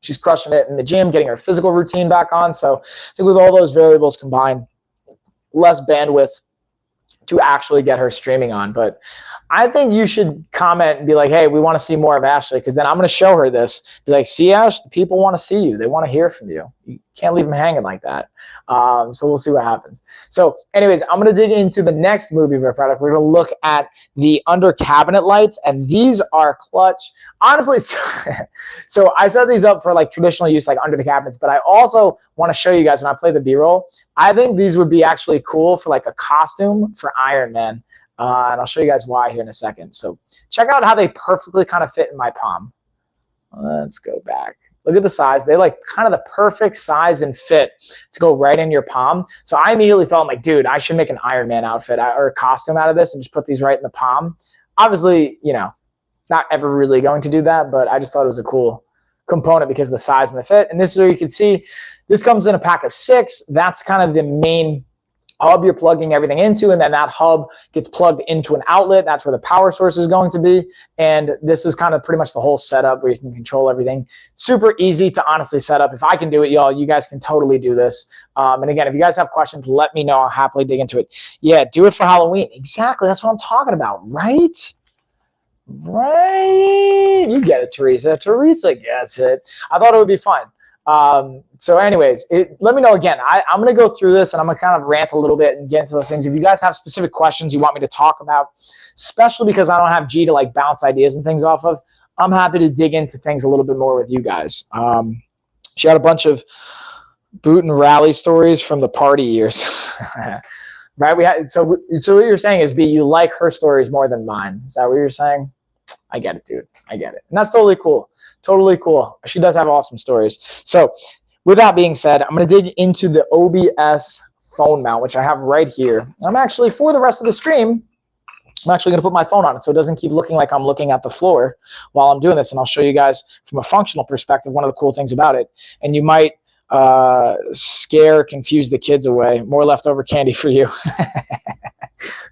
[SPEAKER 1] She's crushing it in the gym, getting her physical routine back on. So I think with all those variables combined, less bandwidth to actually get her streaming on. But I think you should comment and be like, hey, we want to see more of Ashley, because then I'm going to show her this. Be like, see, Ash, the people want to see you. They want to hear from you. You can't leave them hanging like that. So we'll see what happens. So anyways, I'm going to dig into the next movie product. We're going to look at the under cabinet lights, and these are clutch. Honestly, so I set these up for like traditional use, like under the cabinets, but I also want to show you guys when I play the B-roll, I think these would be actually cool for like a costume for Iron Man. And I'll show you guys why here in a second. So check out how they perfectly kind of fit in my palm. Let's go back. Look at the size. They like kind of the perfect size and fit to go right in your palm. So I immediately thought, like, dude, I should make an Iron Man outfit or a costume out of this and just put these right in the palm. Obviously, you know, not ever really going to do that, but I just thought it was a cool component because of the size and the fit. And this is where you can see this comes in a pack of 6. That's kind of the main hub you're plugging everything into, and then that hub gets plugged into an outlet. That's where the power source is going to be. And this is kind of pretty much the whole setup where you can control everything. Super easy to honestly set up. If I can do it, y'all, you guys can totally do this. And again, if you guys have questions, let me know. I'll happily dig into it. Yeah, do it for Halloween. Exactly. That's what I'm talking about, right? Right. You get it, Teresa. Teresa gets it. I thought it would be fun. So anyways, let me know again. I'm going to go through this and I'm going to kind of rant a little bit and get into those things. If you guys have specific questions you want me to talk about, especially because I don't have G to like bounce ideas and things off of, I'm happy to dig into things a little bit more with you guys. She had a bunch of boot and rally stories from the party years. Right? So what you're saying is, B, you like her stories more than mine. Is that what you're saying? I get it, dude. I get it. And that's totally cool. Totally cool. She does have awesome stories. So with that being said, I'm going to dig into the OBS phone mount, which I have right here. And I'm actually, for the rest of the stream, I'm actually going to put my phone on it so it doesn't keep looking like I'm looking at the floor while I'm doing this. And I'll show you guys from a functional perspective one of the cool things about it. And you might confuse the kids away. More leftover candy for you.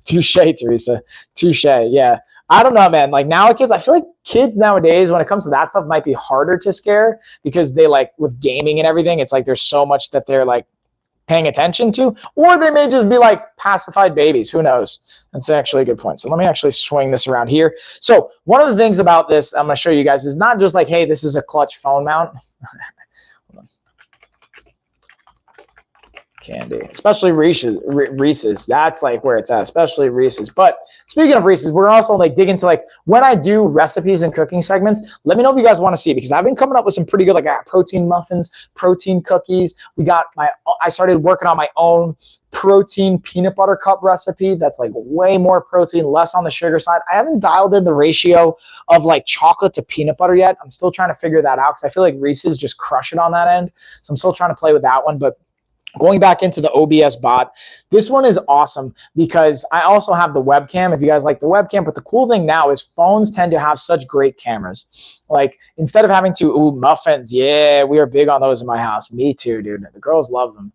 [SPEAKER 1] Touche, Teresa. Touche. Yeah. I don't know, man. Like now, kids, I feel like kids nowadays, when it comes to that stuff, might be harder to scare because they like with gaming and everything. It's like there's so much that they're like paying attention to, or they may just be like pacified babies. Who knows? That's actually a good point. So let me actually swing this around here. So one of the things about this, I'm going to show you guys, is not just like, hey, this is a clutch phone mount. Candy, especially Reese's. That's like where it's at, especially Reese's. But speaking of Reese's, we're also like dig into like when I do recipes and cooking segments. Let me know if you guys want to see it because I've been coming up with some pretty good like protein muffins, protein cookies. I started working on my own protein peanut butter cup recipe that's like way more protein, less on the sugar side. I haven't dialed in the ratio of like chocolate to peanut butter yet. I'm still trying to figure that out because I feel like Reese's just crush it on that end. So I'm still trying to play with that one, but going back into the OBS bot, this one is awesome because I also have the webcam, if you guys like the webcam, but the cool thing now is phones tend to have such great cameras. Like instead of having to, muffins, yeah, we are big on those in my house. Me too, dude. The girls love them.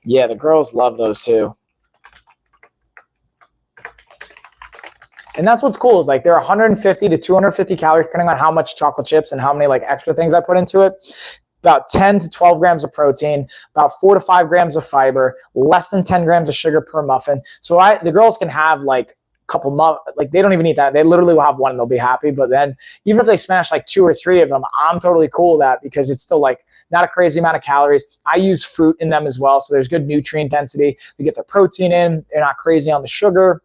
[SPEAKER 1] Yeah, the girls love those too. And that's what's cool is like they're 150 to 250 calories depending on how much chocolate chips and how many like extra things I put into it. About 10 to 12 grams of protein, about 4 to 5 grams of fiber, less than 10 grams of sugar per muffin. So the girls can have like a couple like they don't even eat that. They literally will have one and they'll be happy. But then even if they smash like 2 or 3 of them, I'm totally cool with that because it's still like not a crazy amount of calories. I use fruit in them as well, so there's good nutrient density. They get the protein in. They're not crazy on the sugar.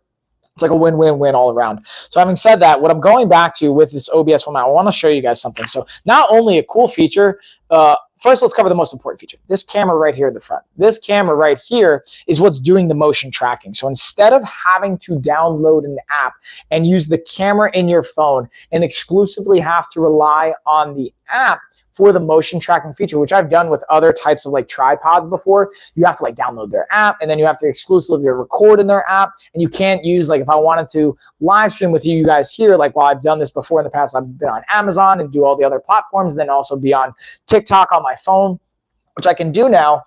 [SPEAKER 1] It's like a win-win-win all around. So having said that, what I'm going back to with this OBS format, I want to show you guys something. So not only a cool feature, first let's cover the most important feature. This camera right here in the front. This camera right here is what's doing the motion tracking. So instead of having to download an app and use the camera in your phone and exclusively have to rely on the app for the motion tracking feature, which I've done with other types of like tripods before, you have to like download their app and then you have to exclusively record in their app. And you can't use like if I wanted to live stream with you guys here, like while I've done this before in the past, I've been on Amazon and do all the other platforms, then also be on TikTok on my phone, which I can do now.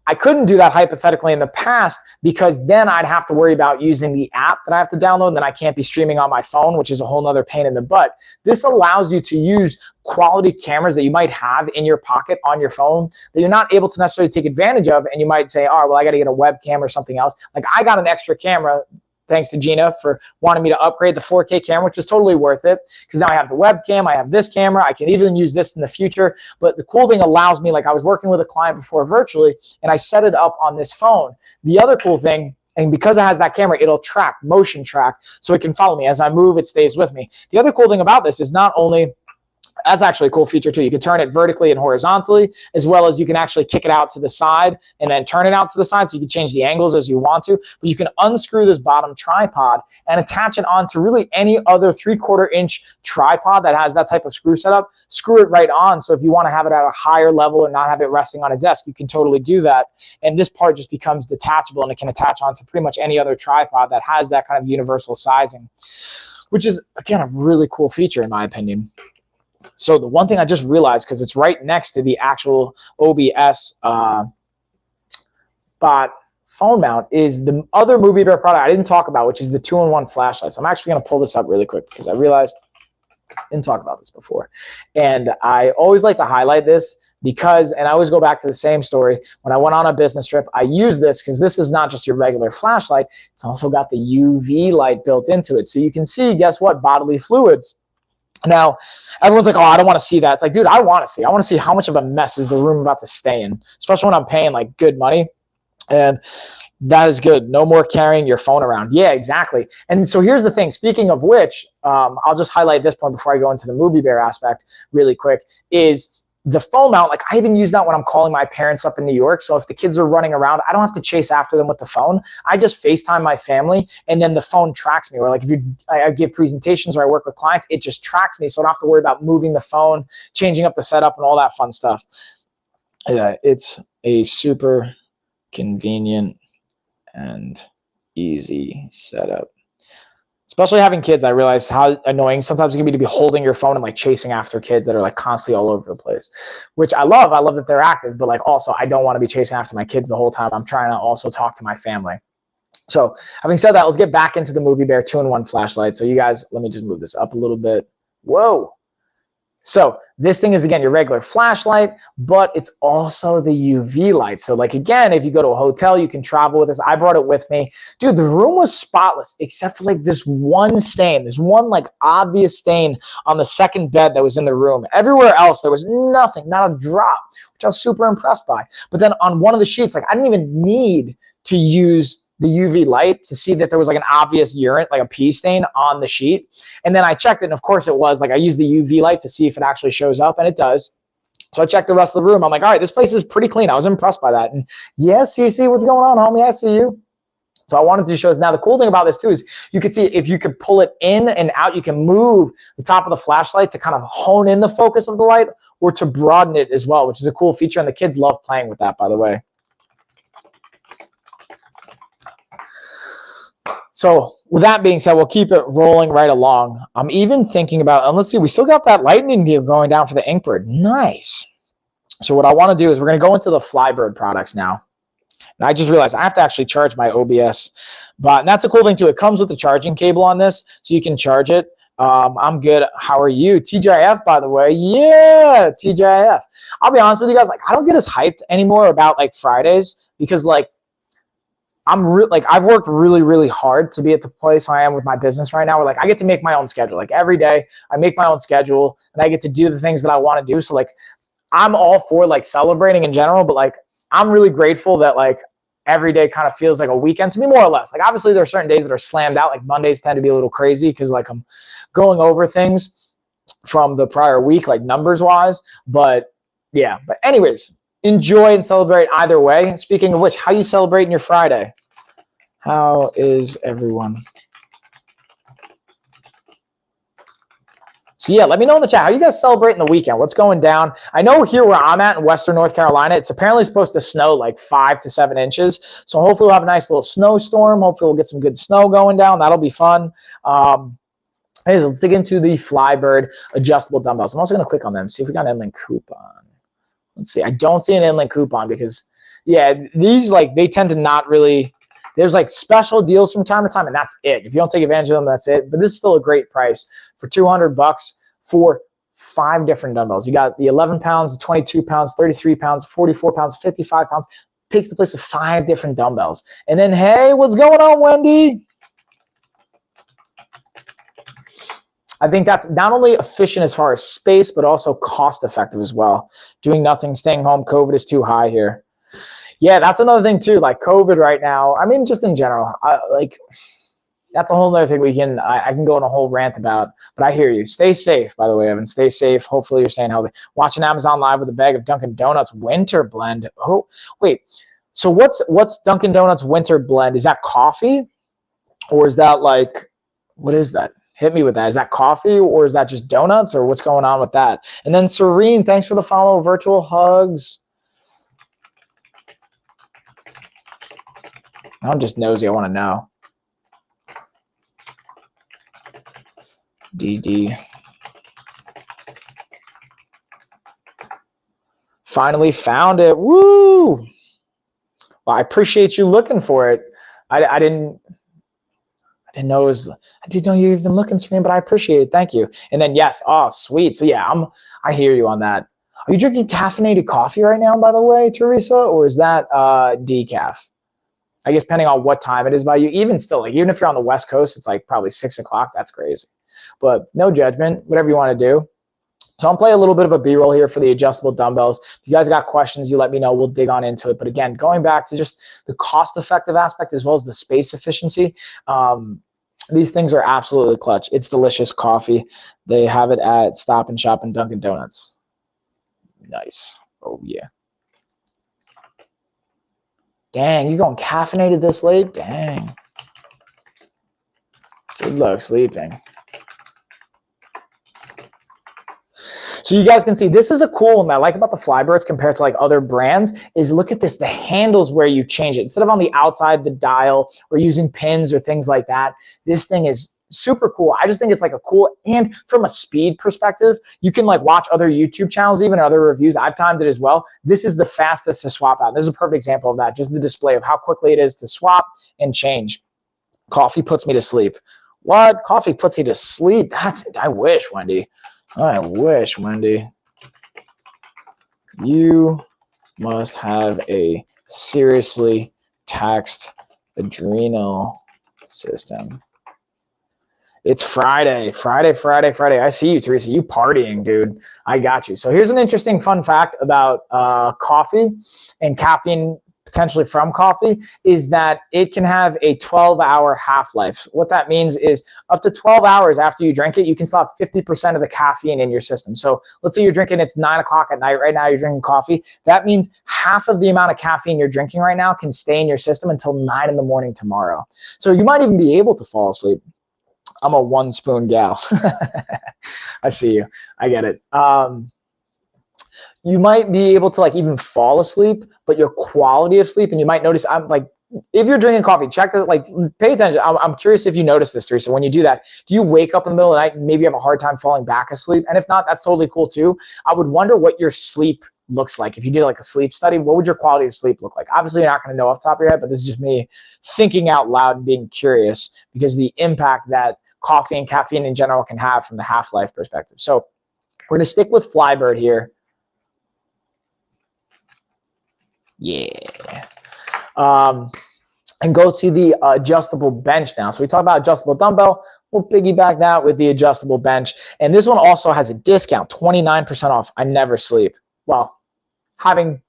[SPEAKER 1] I couldn't do that hypothetically in the past because then I'd have to worry about using the app that I have to download and then I can't be streaming on my phone, which is a whole nother pain in the butt. This allows you to use quality cameras that you might have in your pocket on your phone that you're not able to necessarily take advantage of, and you might say, oh, well, I got to get a webcam or something else. Like I got an extra camera, thanks to Gina for wanting me to upgrade the 4K camera, which is totally worth it because now I have the webcam, I have this camera, I can even use this in the future. But the cool thing allows me, like I was working with a client before virtually, and I set it up on this phone. The other cool thing, and because it has that camera, it'll track, motion track, so it can follow me. As I move, it stays with me. The other cool thing about this is not only, that's actually a cool feature too. You can turn it vertically and horizontally, as well as you can actually kick it out to the side and then turn it out to the side so you can change the angles as you want to. But you can unscrew this bottom tripod and attach it onto really any other 3/4 inch tripod that has that type of screw setup. Screw it right on. So if you want to have it at a higher level and not have it resting on a desk, you can totally do that. And this part just becomes detachable and it can attach onto pretty much any other tripod that has that kind of universal sizing, which is, again, a really cool feature in my opinion. So the one thing I just realized, because it's right next to the actual OBS bot phone mount is the other Movie Bear product I didn't talk about, which is the 2-in-1 flashlight. So I'm actually going to pull this up really quick because I realized I didn't talk about this before. And I always like to highlight this because, and I always go back to the same story, when I went on a business trip, I used this because this is not just your regular flashlight, it's also got the UV light built into it. So you can see, guess what, bodily fluids. Now, everyone's like, oh, I don't want to see that. It's like, dude, I want to see. I want to see how much of a mess is the room about to stay in, especially when I'm paying like good money. And that is good. No more carrying your phone around. Yeah, exactly. And so here's the thing. Speaking of which, I'll just highlight this point before I go into the Movie Bear aspect really quick, is the phone mount. Like, I even use that when I'm calling my parents up in New York. So if the kids are running around, I don't have to chase after them with the phone. I just FaceTime my family, and then the phone tracks me. Or like if I give presentations or I work with clients, it just tracks me. So I don't have to worry about moving the phone, changing up the setup, and all that fun stuff. Yeah, it's a super convenient and easy setup. Especially having kids, I realize how annoying sometimes it can be to be holding your phone and like chasing after kids that are like constantly all over the place, which I love. I love that they're active, but like also I don't want to be chasing after my kids the whole time. I'm trying to also talk to my family. So having said that, let's get back into the Movie Bear 2-in-1 flashlight. So you guys, let me just move this up a little bit. Whoa. So this thing is, again, your regular flashlight, but it's also the UV light. So like, again, if you go to a hotel, you can travel with this. I brought it with me. Dude, the room was spotless except for like this one stain, this one like obvious stain on the second bed that was in the room. Everywhere else, there was nothing, not a drop, which I was super impressed by. But then on one of the sheets, like I didn't even need to use the UV light to see that there was like an obvious urine, like a pee stain on the sheet. And then I checked it, and of course it was. Like I used the UV light to see if it actually shows up, and it does. So I checked the rest of the room. I'm like, all right, this place is pretty clean. I was impressed by that. And yes, CC, what's going on, homie? I see you. So I wanted to show us. Now the cool thing about this too is you can see if you could pull it in and out, you can move the top of the flashlight to kind of hone in the focus of the light or to broaden it as well, which is a cool feature, and the kids love playing with that, by the way. So with that being said, we'll keep it rolling right along. I'm even thinking about, and let's see, we still got that lightning deal going down for the Inkbird. Nice. So what I want to do is we're going to go into the Flybird products now. And I just realized I have to actually charge my OBS. And that's a cool thing too. It comes with the charging cable on this, so you can charge it. I'm good. How are you? TGIF, by the way. Yeah, TGIF. I'll be honest with you guys. Like, I don't get as hyped anymore about like Fridays because like, I've worked really, really hard to be at the place where I am with my business right now, where like I get to make my own schedule. Like every day I make my own schedule and I get to do the things that I want to do. So like I'm all for like celebrating in general, but like I'm really grateful that like every day kind of feels like a weekend to me, more or less. Like obviously there are certain days that are slammed out. Like Mondays tend to be a little crazy because like I'm going over things from the prior week, like numbers wise. But yeah, but anyways, enjoy and celebrate either way. Speaking of which, how you celebrating your Friday? How is everyone? So yeah, let me know in the chat. How you guys celebrating the weekend? What's going down? I know here where I'm at in Western North Carolina, it's apparently supposed to snow like 5 to 7 inches. So hopefully we'll have a nice little snowstorm. Hopefully we'll get some good snow going down. That'll be fun. Anyways, let's dig into the Flybird adjustable dumbbells. I'm also going to click on them, see if we got an inlink coupon. Let's see. I don't see an inlink coupon because, yeah, these like they tend to not really. There's like special deals from time to time, and that's it. If you don't take advantage of them, that's it. But this is still a great price for $200 for 5 different dumbbells. You got the 11 pounds, 22 pounds, 33 pounds, 44 pounds, 55 pounds. Takes the place of 5 different dumbbells. And then, hey, what's going on, Wendy? I think that's not only efficient as far as space, but also cost effective as well. Doing nothing, staying home, COVID is too high here. Yeah, that's another thing too, like COVID right now. I mean, just in general, like that's a whole other thing I can go on a whole rant about, but I hear you. Stay safe, by the way, Evan. Stay safe. Hopefully you're staying healthy. Watching Amazon Live with a bag of Dunkin' Donuts winter blend. Oh, wait. So what's Dunkin' Donuts winter blend? Is that coffee? Or is that like, what is that? Hit me with that. Is that coffee or is that just donuts or what's going on with that? And then Serene, thanks for the follow. Virtual hugs. I'm just nosy. I want to know. DD. Finally found it. Woo! Well, I appreciate you looking for it. I didn't know it was. I didn't know you were even looking for me, but I appreciate it. Thank you. And then yes, oh sweet. So yeah, I hear you on that. Are you drinking caffeinated coffee right now, by the way, Teresa, or is that decaf? I guess depending on what time it is by you. Even still, like even if you're on the West Coast, it's like probably 6 o'clock. That's crazy. But no judgment. Whatever you want to do. So I'm playing a little bit of a B-roll here for the adjustable dumbbells. If you guys got questions, you let me know. We'll dig on into it. But again, going back to just the cost-effective aspect as well as the space efficiency, these things are absolutely clutch. It's delicious coffee. They have it at Stop and Shop and Dunkin' Donuts. Nice. Oh, yeah. Dang, you going caffeinated this late? Dang. Good luck sleeping. So you guys can see this is a cool one that I like about the Flybirds compared to like other brands is look at this, the handles where you change it. Instead of on the outside the dial or using pins or things like that, this thing is super cool. I just think it's like a cool, and from a speed perspective, you can like watch other YouTube channels, even other reviews. I've timed it as well. This is the fastest to swap out. This is a perfect example of that, just the display of how quickly it is to swap and change. Coffee puts me to sleep. What? Coffee puts you to sleep? I wish, Wendy. I wish, Wendy. You must have a seriously taxed adrenal system. It's Friday. I see you, Teresa. You partying, dude. I got you. So here's an interesting fun fact about coffee and caffeine potentially from coffee is that it can have a 12-hour half-life. What that means is up to 12 hours after you drink it, you can still have 50% of the caffeine in your system. So let's say you're drinking, it's 9 o'clock at night right now, you're drinking coffee. That means half of the amount of caffeine you're drinking right now can stay in your system until 9 in the morning tomorrow. So you might even be able to fall asleep. I'm a one-spoon gal. I see you. I get it. You might be able to like even fall asleep, but your quality of sleep, and you might notice, I'm like, if you're drinking coffee, check that, like pay attention. I'm curious if you notice this, Teresa. When you do that, do you wake up in the middle of the night and maybe have a hard time falling back asleep? And if not, that's totally cool too. I would wonder what your sleep looks like. If you did like a sleep study, what would your quality of sleep look like? Obviously, you're not going to know off the top of your head, but this is just me thinking out loud and being curious because the impact that coffee and caffeine in general can have from the half-life perspective. So we're going to stick with Flybird here. Yeah. And go to the adjustable bench now. So we talked about adjustable dumbbell. We'll piggyback that with the adjustable bench. And this one also has a discount, 29% off. I never sleep. Well, having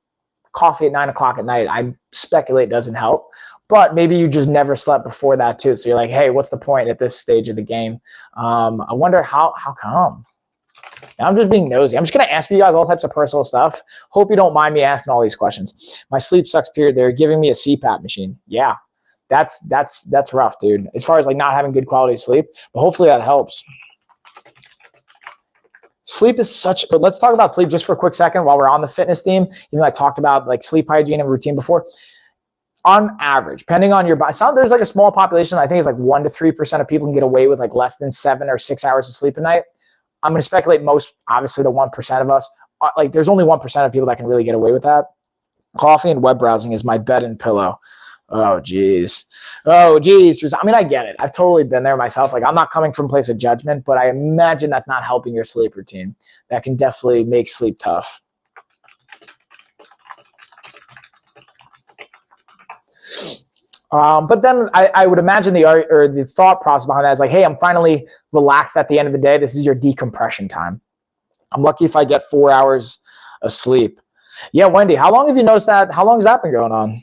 [SPEAKER 1] coffee at 9 o'clock at night, I speculate doesn't help. But maybe you just never slept before that too. So you're like, hey, what's the point at this stage of the game? I wonder how come. Now I'm just being nosy. I'm just going to ask you guys all types of personal stuff. Hope you don't mind me asking all these questions. My sleep sucks, period. They're giving me a CPAP machine. Yeah, that's rough, dude. As far as like not having good quality sleep, but hopefully that helps. Sleep is such, so let's talk about sleep just for a quick second while we're on the fitness theme. Even though I talked about like sleep hygiene and routine before. On average, depending on your body, there's like a small population, I think it's like 1 to 3% of people can get away with like less than 7 or 6 hours of sleep a night. I'm going to speculate most, obviously the 1% of us, like there's only 1% of people that can really get away with that. Coffee and web browsing is my bed and pillow. Oh, geez. I mean, I get it. I've totally been there myself. Like I'm not coming from a place of judgment, but I imagine that's not helping your sleep routine. That can definitely make sleep tough. But then I would imagine the thought process behind that is like, hey, I'm finally relaxed at the end of the day. This is your decompression time. I'm lucky if I get 4 hours of sleep. Yeah, Wendy, how long have you noticed that? How long has that been going on?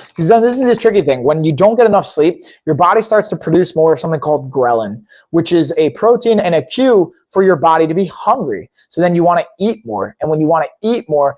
[SPEAKER 1] Because then this is the tricky thing. When you don't get enough sleep, your body starts to produce more of something called ghrelin, which is a protein and a cue for your body to be hungry. So then you want to eat more. And when you want to eat more,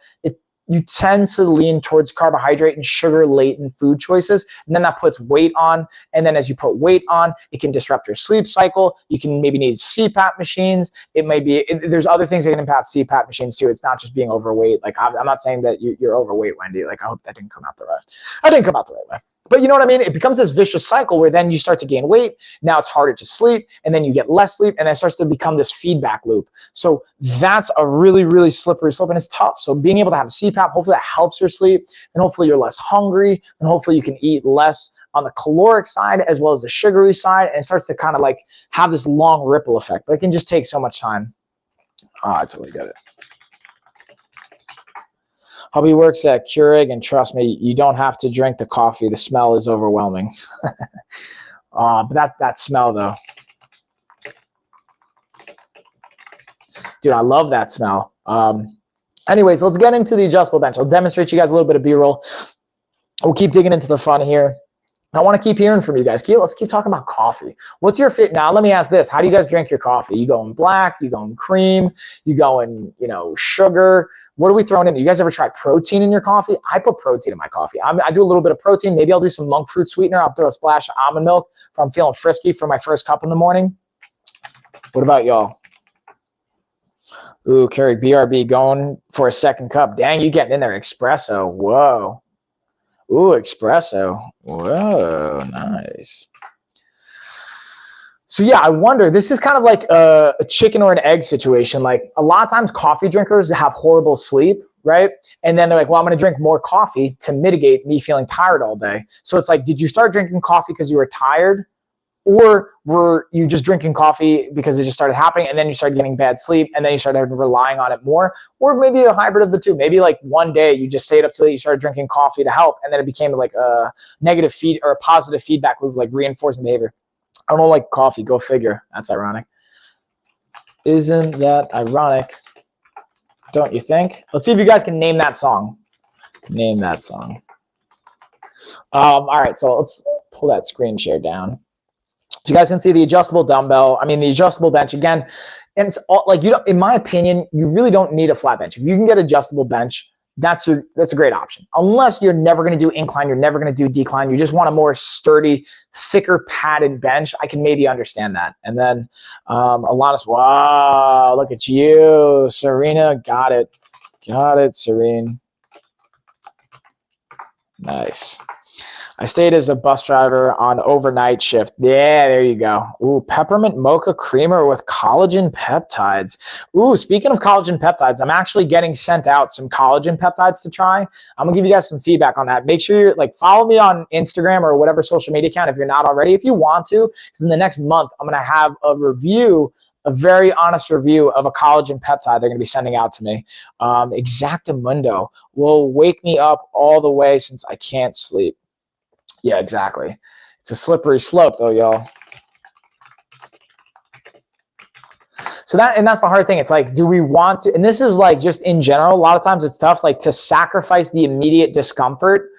[SPEAKER 1] you tend to lean towards carbohydrate and sugar-laden food choices, and then that puts weight on, and then as you put weight on, it can disrupt your sleep cycle. You can maybe need CPAP machines. It may be, there's other things that can impact CPAP machines too. It's not just being overweight. Like I'm not saying that you're overweight, Wendy. Like I hope that didn't come out the right way. But you know what I mean? It becomes this vicious cycle where then you start to gain weight. Now it's harder to sleep, and then you get less sleep, and then it starts to become this feedback loop. So that's a really, really slippery slope, and it's tough. So being able to have a CPAP, hopefully that helps your sleep, and hopefully you're less hungry, and hopefully you can eat less on the caloric side as well as the sugary side, and it starts to kind of like have this long ripple effect. But it can just take so much time. I totally get it. Hubby works at Keurig, and trust me, you don't have to drink the coffee. The smell is overwhelming. But that smell, though. Dude, I love that smell. Anyways, let's get into the adjustable bench. I'll demonstrate you guys a little bit of B-roll. We'll keep digging into the fun here. I want to keep hearing from you guys. Let's keep talking about coffee. What's your fit? Now, let me ask this. How do you guys drink your coffee? You going black? You going cream? You going, sugar? What are we throwing in? You guys ever try protein in your coffee? I put protein in my coffee. I do a little bit of protein. Maybe I'll do some monk fruit sweetener. I'll throw a splash of almond milk if I'm feeling frisky for my first cup in the morning. What about y'all? Ooh, Carrie, BRB going for a second cup. Dang, you getting in there. Espresso. Whoa. Ooh, espresso. Whoa, nice. So yeah, I wonder, this is kind of like a chicken or an egg situation. Like a lot of times coffee drinkers have horrible sleep, right? And then they're like, well, I'm going to drink more coffee to mitigate me feeling tired all day. So it's like, did you start drinking coffee because you were tired? Or were you just drinking coffee because it just started happening and then you started getting bad sleep and then you started relying on it more? Or maybe a hybrid of the two. Maybe like one day you just stayed up till you started drinking coffee to help, and then it became like a negative feed or a positive feedback loop, like reinforcing behavior. I don't like coffee. Go figure. That's ironic. Isn't that ironic? Don't you think? Let's see if you guys can name that song. Name that song. All right, so let's pull that screen share down. You guys can see the adjustable dumbbell. I mean, the adjustable bench again. And it's all, like, in my opinion, you really don't need a flat bench. If you can get adjustable bench, that's a great option. Unless you're never going to do incline, you're never going to do decline. You just want a more sturdy, thicker padded bench. I can maybe understand that. And then Alanis, wow, look at you, Serena, got it, Serene. Nice. I stayed as a bus driver on overnight shift. Yeah, there you go. Ooh, peppermint mocha creamer with collagen peptides. Ooh, speaking of collagen peptides, I'm actually getting sent out some collagen peptides to try. I'm gonna give you guys some feedback on that. Make sure you're follow me on Instagram or whatever social media account if you're not already, if you want to, because in the next month, I'm gonna have a review, a very honest review of a collagen peptide they're going to be sending out to me. Exactamundo will wake me up all the way since I can't sleep. Yeah, exactly. It's a slippery slope though, y'all. So that's the hard thing. It's like, do we want to, and this is like just in general, a lot of times it's tough, like to sacrifice the immediate discomfort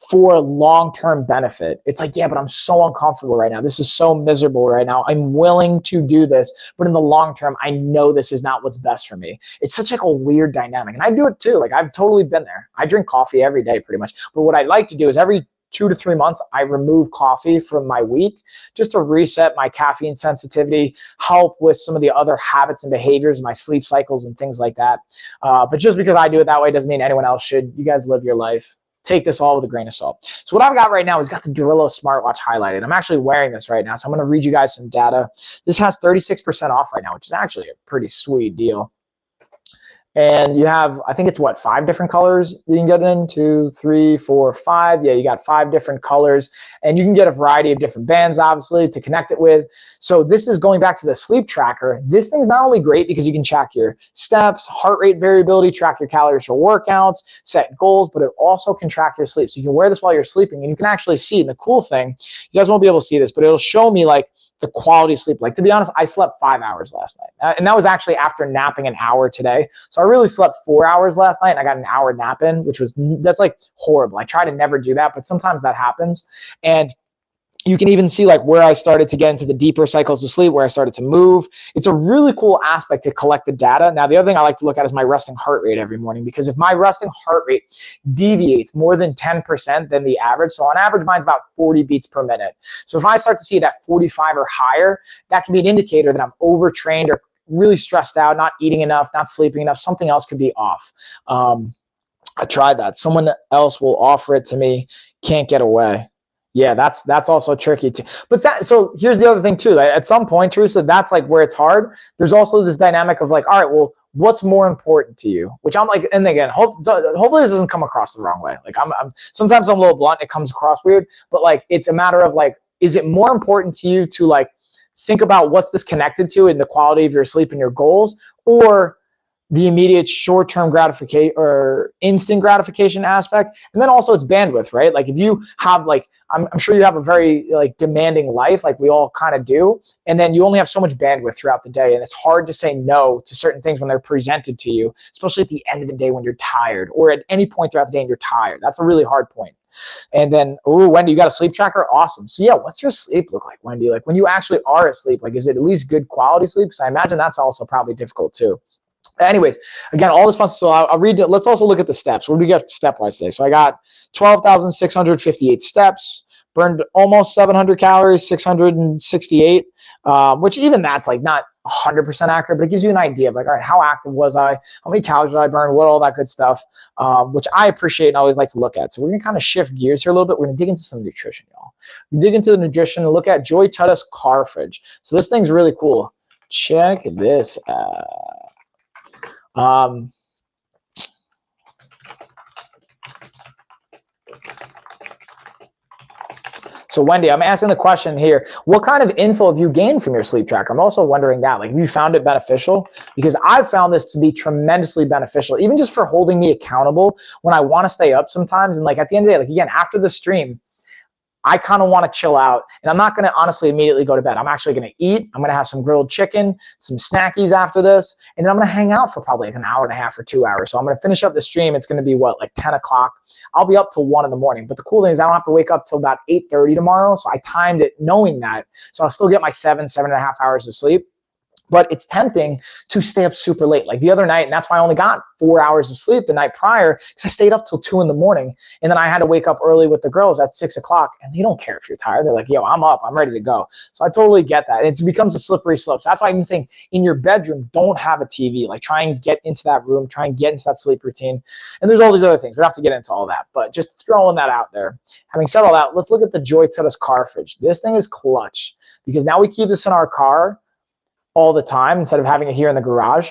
[SPEAKER 1] for long-term benefit. It's like, yeah, but I'm so uncomfortable right now. This is so miserable right now. I'm willing to do this, but in the long term, I know this is not what's best for me. It's such like a weird dynamic. And I do it too. Like I've totally been there. I drink coffee every day pretty much. But what I like to do is every 2 to 3 months, I remove coffee from my week just to reset my caffeine sensitivity, help with some of the other habits and behaviors, my sleep cycles and things like that. But just because I do it that way doesn't mean anyone else should. You guys live your life. Take this all with a grain of salt. So what I've got right now is got the Dorillo Smartwatch highlighted. I'm actually wearing this right now, so I'm going to read you guys some data. This has 36% off right now, which is actually a pretty sweet deal. And you have, I think it's what, 5 different colors you can get in? 2, 3, 4, 5. Yeah, you got 5 different colors. And you can get a variety of different bands, obviously, to connect it with. So this is going back to the sleep tracker. This thing's not only great because you can track your steps, heart rate variability, track your calories for workouts, set goals, but it also can track your sleep. So you can wear this while you're sleeping, and you can actually see. And the cool thing, you guys won't be able to see this, but it'll show me like the quality of sleep. Like, to be honest, I slept 5 hours last night. And that was actually after napping an hour today. So I really slept 4 hours last night, and I got an hour nap in, that's like horrible. I try to never do that, but sometimes that happens. And you can even see like where I started to get into the deeper cycles of sleep, where I started to move. It's a really cool aspect to collect the data. Now, the other thing I like to look at is my resting heart rate every morning, because if my resting heart rate deviates more than 10% than the average, so on average, mine's about 40 beats per minute. So if I start to see it at 45 or higher, that can be an indicator that I'm overtrained or really stressed out, not eating enough, not sleeping enough. Something else could be off. I tried that. Someone else will offer it to me. Can't get away. Yeah, that's also tricky too. But so here's the other thing too. At some point, Teresa, that's like where it's hard. There's also this dynamic of like, all right, well, what's more important to you? Which I'm like, and again, hopefully this doesn't come across the wrong way. Like I'm sometimes I'm a little blunt. It comes across weird, but like it's a matter of like, is it more important to you to like think about what's this connected to in the quality of your sleep and your goals, or the immediate short-term gratification or instant gratification aspect? And then also it's bandwidth, right? Like if you have like, I'm sure you have a very like demanding life, like we all kind of do, and then you only have so much bandwidth throughout the day, and it's hard to say no to certain things when they're presented to you, especially at the end of the day when you're tired, or at any point throughout the day and you're tired. That's a really hard point. And then, oh, Wendy, you got a sleep tracker? Awesome. So yeah, what's your sleep look like, Wendy? Like when you actually are asleep, like is it at least good quality sleep? Because I imagine that's also probably difficult too. Anyways, again, all this fun. So I'll read it. Let's also look at the steps. What do we get step-wise today? So I got 12,658 steps, burned almost 700 calories, 668, which even that's like not 100% accurate, but it gives you an idea of like, all right, how active was I? How many calories did I burn? What, all that good stuff, which I appreciate and always like to look at. So we're going to kind of shift gears here a little bit. We're going to dig into some nutrition, y'all. We dig into the nutrition and look at Joy Tutta's Car Fridge. So this thing's really cool. Check this out. So Wendy, I'm asking the question here, what kind of info have you gained from your sleep tracker? I'm also wondering that, like, have you found it beneficial? Because I've found this to be tremendously beneficial, even just for holding me accountable when I want to stay up sometimes. And like at the end of the day, like again, after the stream, I kind of want to chill out, and I'm not going to honestly immediately go to bed. I'm actually going to eat. I'm going to have some grilled chicken, some snackies after this, and then I'm going to hang out for probably like an hour and a half or 2 hours. So I'm going to finish up the stream. It's going to be what, like 10 o'clock. I'll be up till 1 in the morning. But the cool thing is I don't have to wake up till about 8:30 tomorrow. So I timed it knowing that. So I'll still get my 7.5 hours of sleep. But it's tempting to stay up super late. Like the other night, and that's why I only got 4 hours of sleep the night prior, because I stayed up till 2 in the morning. And then I had to wake up early with the girls at 6 o'clock, and they don't care if you're tired. They're like, yo, I'm up, I'm ready to go. So I totally get that. It becomes a slippery slope. So that's why I'm saying in your bedroom, don't have a TV. Like try and get into that room, try and get into that sleep routine. And there's all these other things. We don't have to get into all that, but just throwing that out there. Having said all that, let's look at the Joy Tutta's Car Fridge. This thing is clutch, because now we keep this in our car all the time instead of having it here in the garage.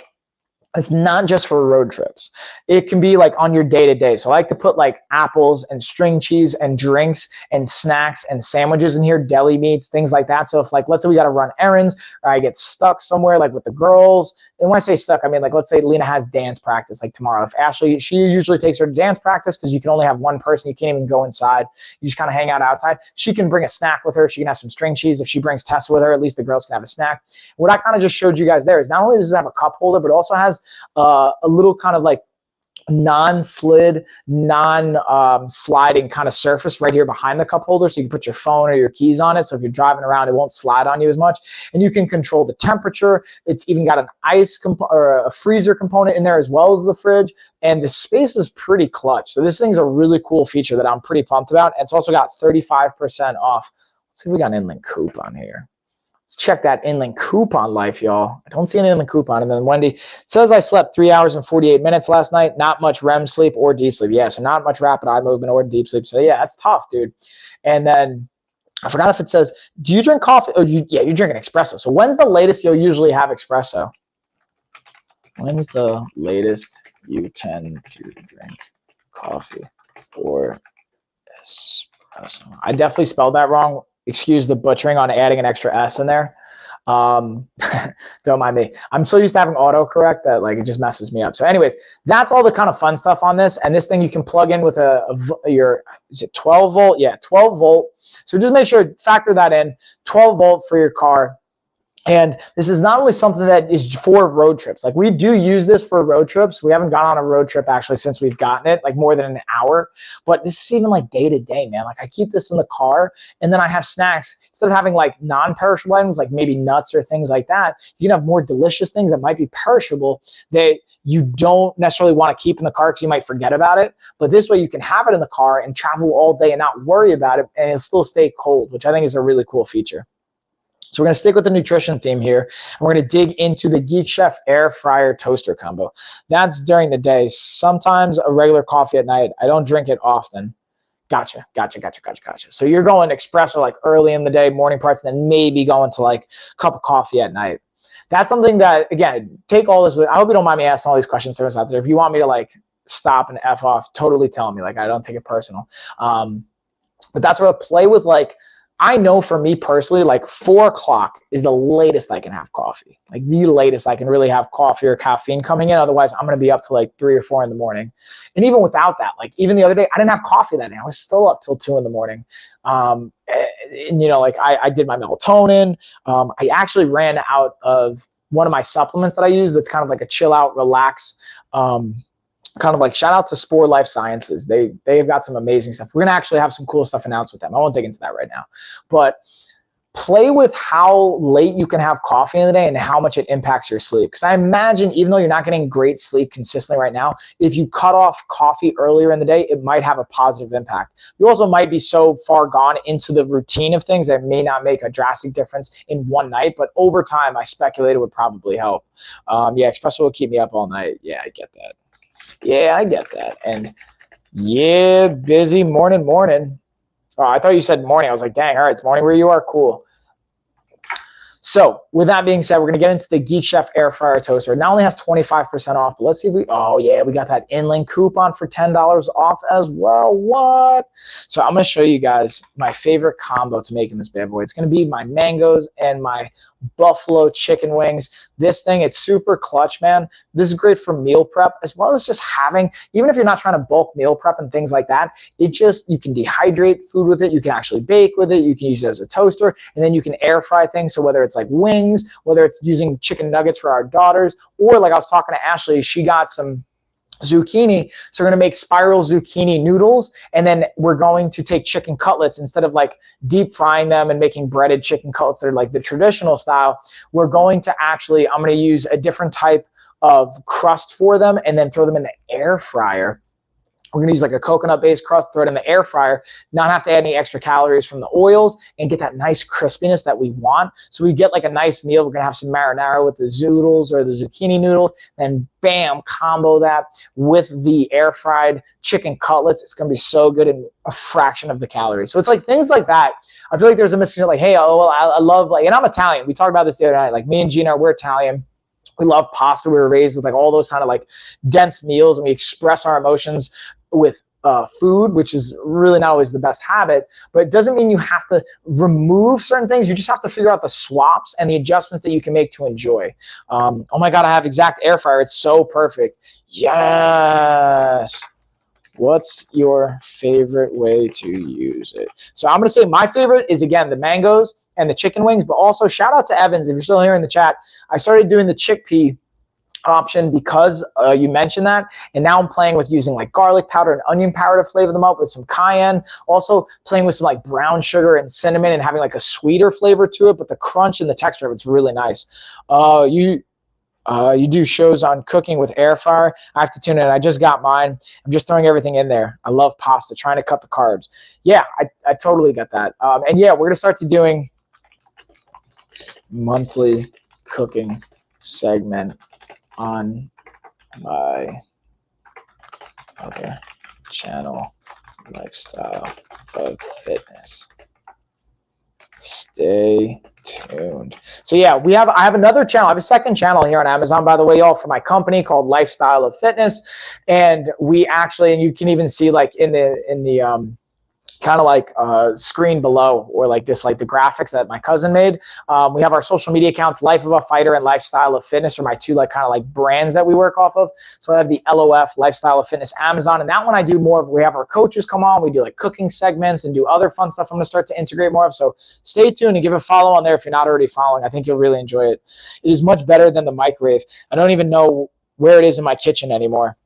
[SPEAKER 1] It's not just for road trips. It can be like on your day-to-day. So I like to put like apples and string cheese and drinks and snacks and sandwiches in here, deli meats, things like that. So if like, let's say we got to run errands, or I get stuck somewhere like with the girls, and when I say stuck, I mean like, let's say Lena has dance practice like tomorrow. If Ashley, she usually takes her to dance practice because you can only have one person. You can't even go inside. You just kind of hang out outside. She can bring a snack with her. She can have some string cheese. If she brings Tessa with her, at least the girls can have a snack. What I kind of just showed you guys there is not only does it have a cup holder, but it also has a little kind of like non-slid, non-sliding kind of surface right here behind the cup holder, so you can put your phone or your keys on it. So if you're driving around, it won't slide on you as much. And you can control the temperature. It's even got an ice or a freezer component in there as well as the fridge. And the space is pretty clutch. So this thing's a really cool feature that I'm pretty pumped about. And it's also got 35% off. Let's see if we got an inland coupon here. Let's check that inland coupon life, y'all. I don't see an inland coupon. And then Wendy says I slept 3 hours and 48 minutes last night. Not much REM sleep or deep sleep. Yeah, so not much rapid eye movement or deep sleep. So yeah, that's tough, dude. And then I forgot if it says, do you drink coffee? Oh, yeah, you drink an espresso. So when's the latest you'll usually have espresso? When's the latest you tend to drink coffee or espresso? I definitely spelled that wrong. Excuse the butchering on adding an extra S in there. Don't mind me. I'm so used to having autocorrect that like it just messes me up. So anyways, that's all the kind of fun stuff on this. And this thing you can plug in with your, is it 12 volt? Yeah, 12 volt. So just make sure, factor that in, 12 volt for your car. And this is not only something that is for road trips. Like we do use this for road trips. We haven't gone on a road trip actually since we've gotten it, like more than an hour. But this is even like day to day, man. Like I keep this in the car, and then I have snacks. Instead of having like non-perishable items, like maybe nuts or things like that, you can have more delicious things that might be perishable that you don't necessarily want to keep in the car because you might forget about it. But this way you can have it in the car and travel all day and not worry about it, and it'll still stay cold, which I think is a really cool feature. So we're going to stick with the nutrition theme here. And we're going to dig into the Geek Chef air fryer toaster combo. That's during the day. Sometimes a regular coffee at night. I don't drink it often. Gotcha. So you're going espresso like early in the day, morning parts, and then maybe going to like a cup of coffee at night. That's something that, again, take all this with, I hope you don't mind me asking all these questions out there. If you want me to like stop and F off, totally tell me. Like, I don't take it personal. But that's where I play with, like, I know for me personally, like 4 o'clock is the latest I can have coffee. Like the latest I can really have coffee or caffeine coming in. Otherwise, I'm going to be up to like 3 or 4 in the morning. And even without that, like even the other day, I didn't have coffee that day. I was still up till 2 in the morning. And you know, like I did my melatonin. I actually ran out of one of my supplements that I use that's kind of like a chill out, relax, kind of like shout out to Spore Life Sciences. They've got some amazing stuff. We're gonna actually have some cool stuff announced with them. I won't dig into that right now, but play with how late you can have coffee in the day and how much it impacts your sleep. Because I imagine even though you're not getting great sleep consistently right now, if you cut off coffee earlier in the day, it might have a positive impact. You also might be so far gone into the routine of things that may not make a drastic difference in one night, but over time, I speculate it would probably help. Yeah, espresso will keep me up all night. Yeah, I get that. Yeah, I get that. And yeah, busy morning. Oh, I thought you said morning. I was like, dang, all right, it's morning where you are. Cool. So with that being said, we're going to get into the Geek Chef Air Fryer Toaster. It not only has 25% off, but let's see if we, oh yeah, we got that inland coupon for $10 off as well. What? So I'm going to show you guys my favorite combo to make in this bad boy. It's going to be my mangoes and my buffalo chicken wings. This thing, it's super clutch, man. This is great for meal prep, as well as just having, even if you're not trying to bulk meal prep and things like that, it just, you can dehydrate food with it. You can actually bake with it. You can use it as a toaster, and then you can air fry things. So whether it's like wings, whether it's using chicken nuggets for our daughters, or like I was talking to Ashley, she got some zucchini, so we're going to make spiral zucchini noodles, and then we're going to take chicken cutlets instead of like deep frying them and making breaded chicken cutlets that are like the traditional style. We're going to actually, I'm going to use a different type of crust for them and then throw them in the air fryer. We're going to use like a coconut-based crust, throw it in the air fryer, not have to add any extra calories from the oils, and get that nice crispiness that we want. So we get like a nice meal. We're going to have some marinara with the zoodles or the zucchini noodles, then bam, combo that with the air-fried chicken cutlets. It's going to be so good and a fraction of the calories. So it's like things like that. I feel like there's a message like, hey, oh, well, I love, like, and I'm Italian. We talked about this the other night. Like me and Gina, we're Italian. We love pasta. We were raised with like all those kind of like dense meals, and we express our emotions with food, which is really not always the best habit, but it doesn't mean you have to remove certain things. You just have to figure out the swaps and the adjustments that you can make to enjoy. Oh my God, I have exact air fryer. It's so perfect. Yes. What's your favorite way to use it? So I'm going to say my favorite is, again, the mangoes and the chicken wings, but also shout out to Evans. If you're still here in the chat, I started doing the chickpea option because you mentioned that, and now I'm playing with using like garlic powder and onion powder to flavor them up with some cayenne. Also playing with some like brown sugar and cinnamon and having like a sweeter flavor to it, but the crunch and the texture of it's really nice. You do shows on cooking with air fryer. I have to tune in. I just got mine. I'm just throwing everything in there. I love pasta, trying to cut the carbs. Yeah, I totally get that. And yeah, we're going to start to doing monthly cooking segment on my other channel, Lifestyle of Fitness. Stay tuned. So yeah, I have another channel. I have a second channel here on Amazon, by the way, y'all, for my company called Lifestyle of Fitness. And we actually, and you can even see like in the kind of like screen below, or like this, like the graphics that my cousin made. We have our social media accounts, Life of a Fighter and Lifestyle of Fitness are my two like kind of like brands that we work off of. So I have the LOF, Lifestyle of Fitness, Amazon, and that one I do more of, we have our coaches come on, we do like cooking segments and do other fun stuff I'm going to start to integrate more of. So stay tuned and give a follow on there if you're not already following. I think you'll really enjoy it. It is much better than the microwave. I don't even know where it is in my kitchen anymore.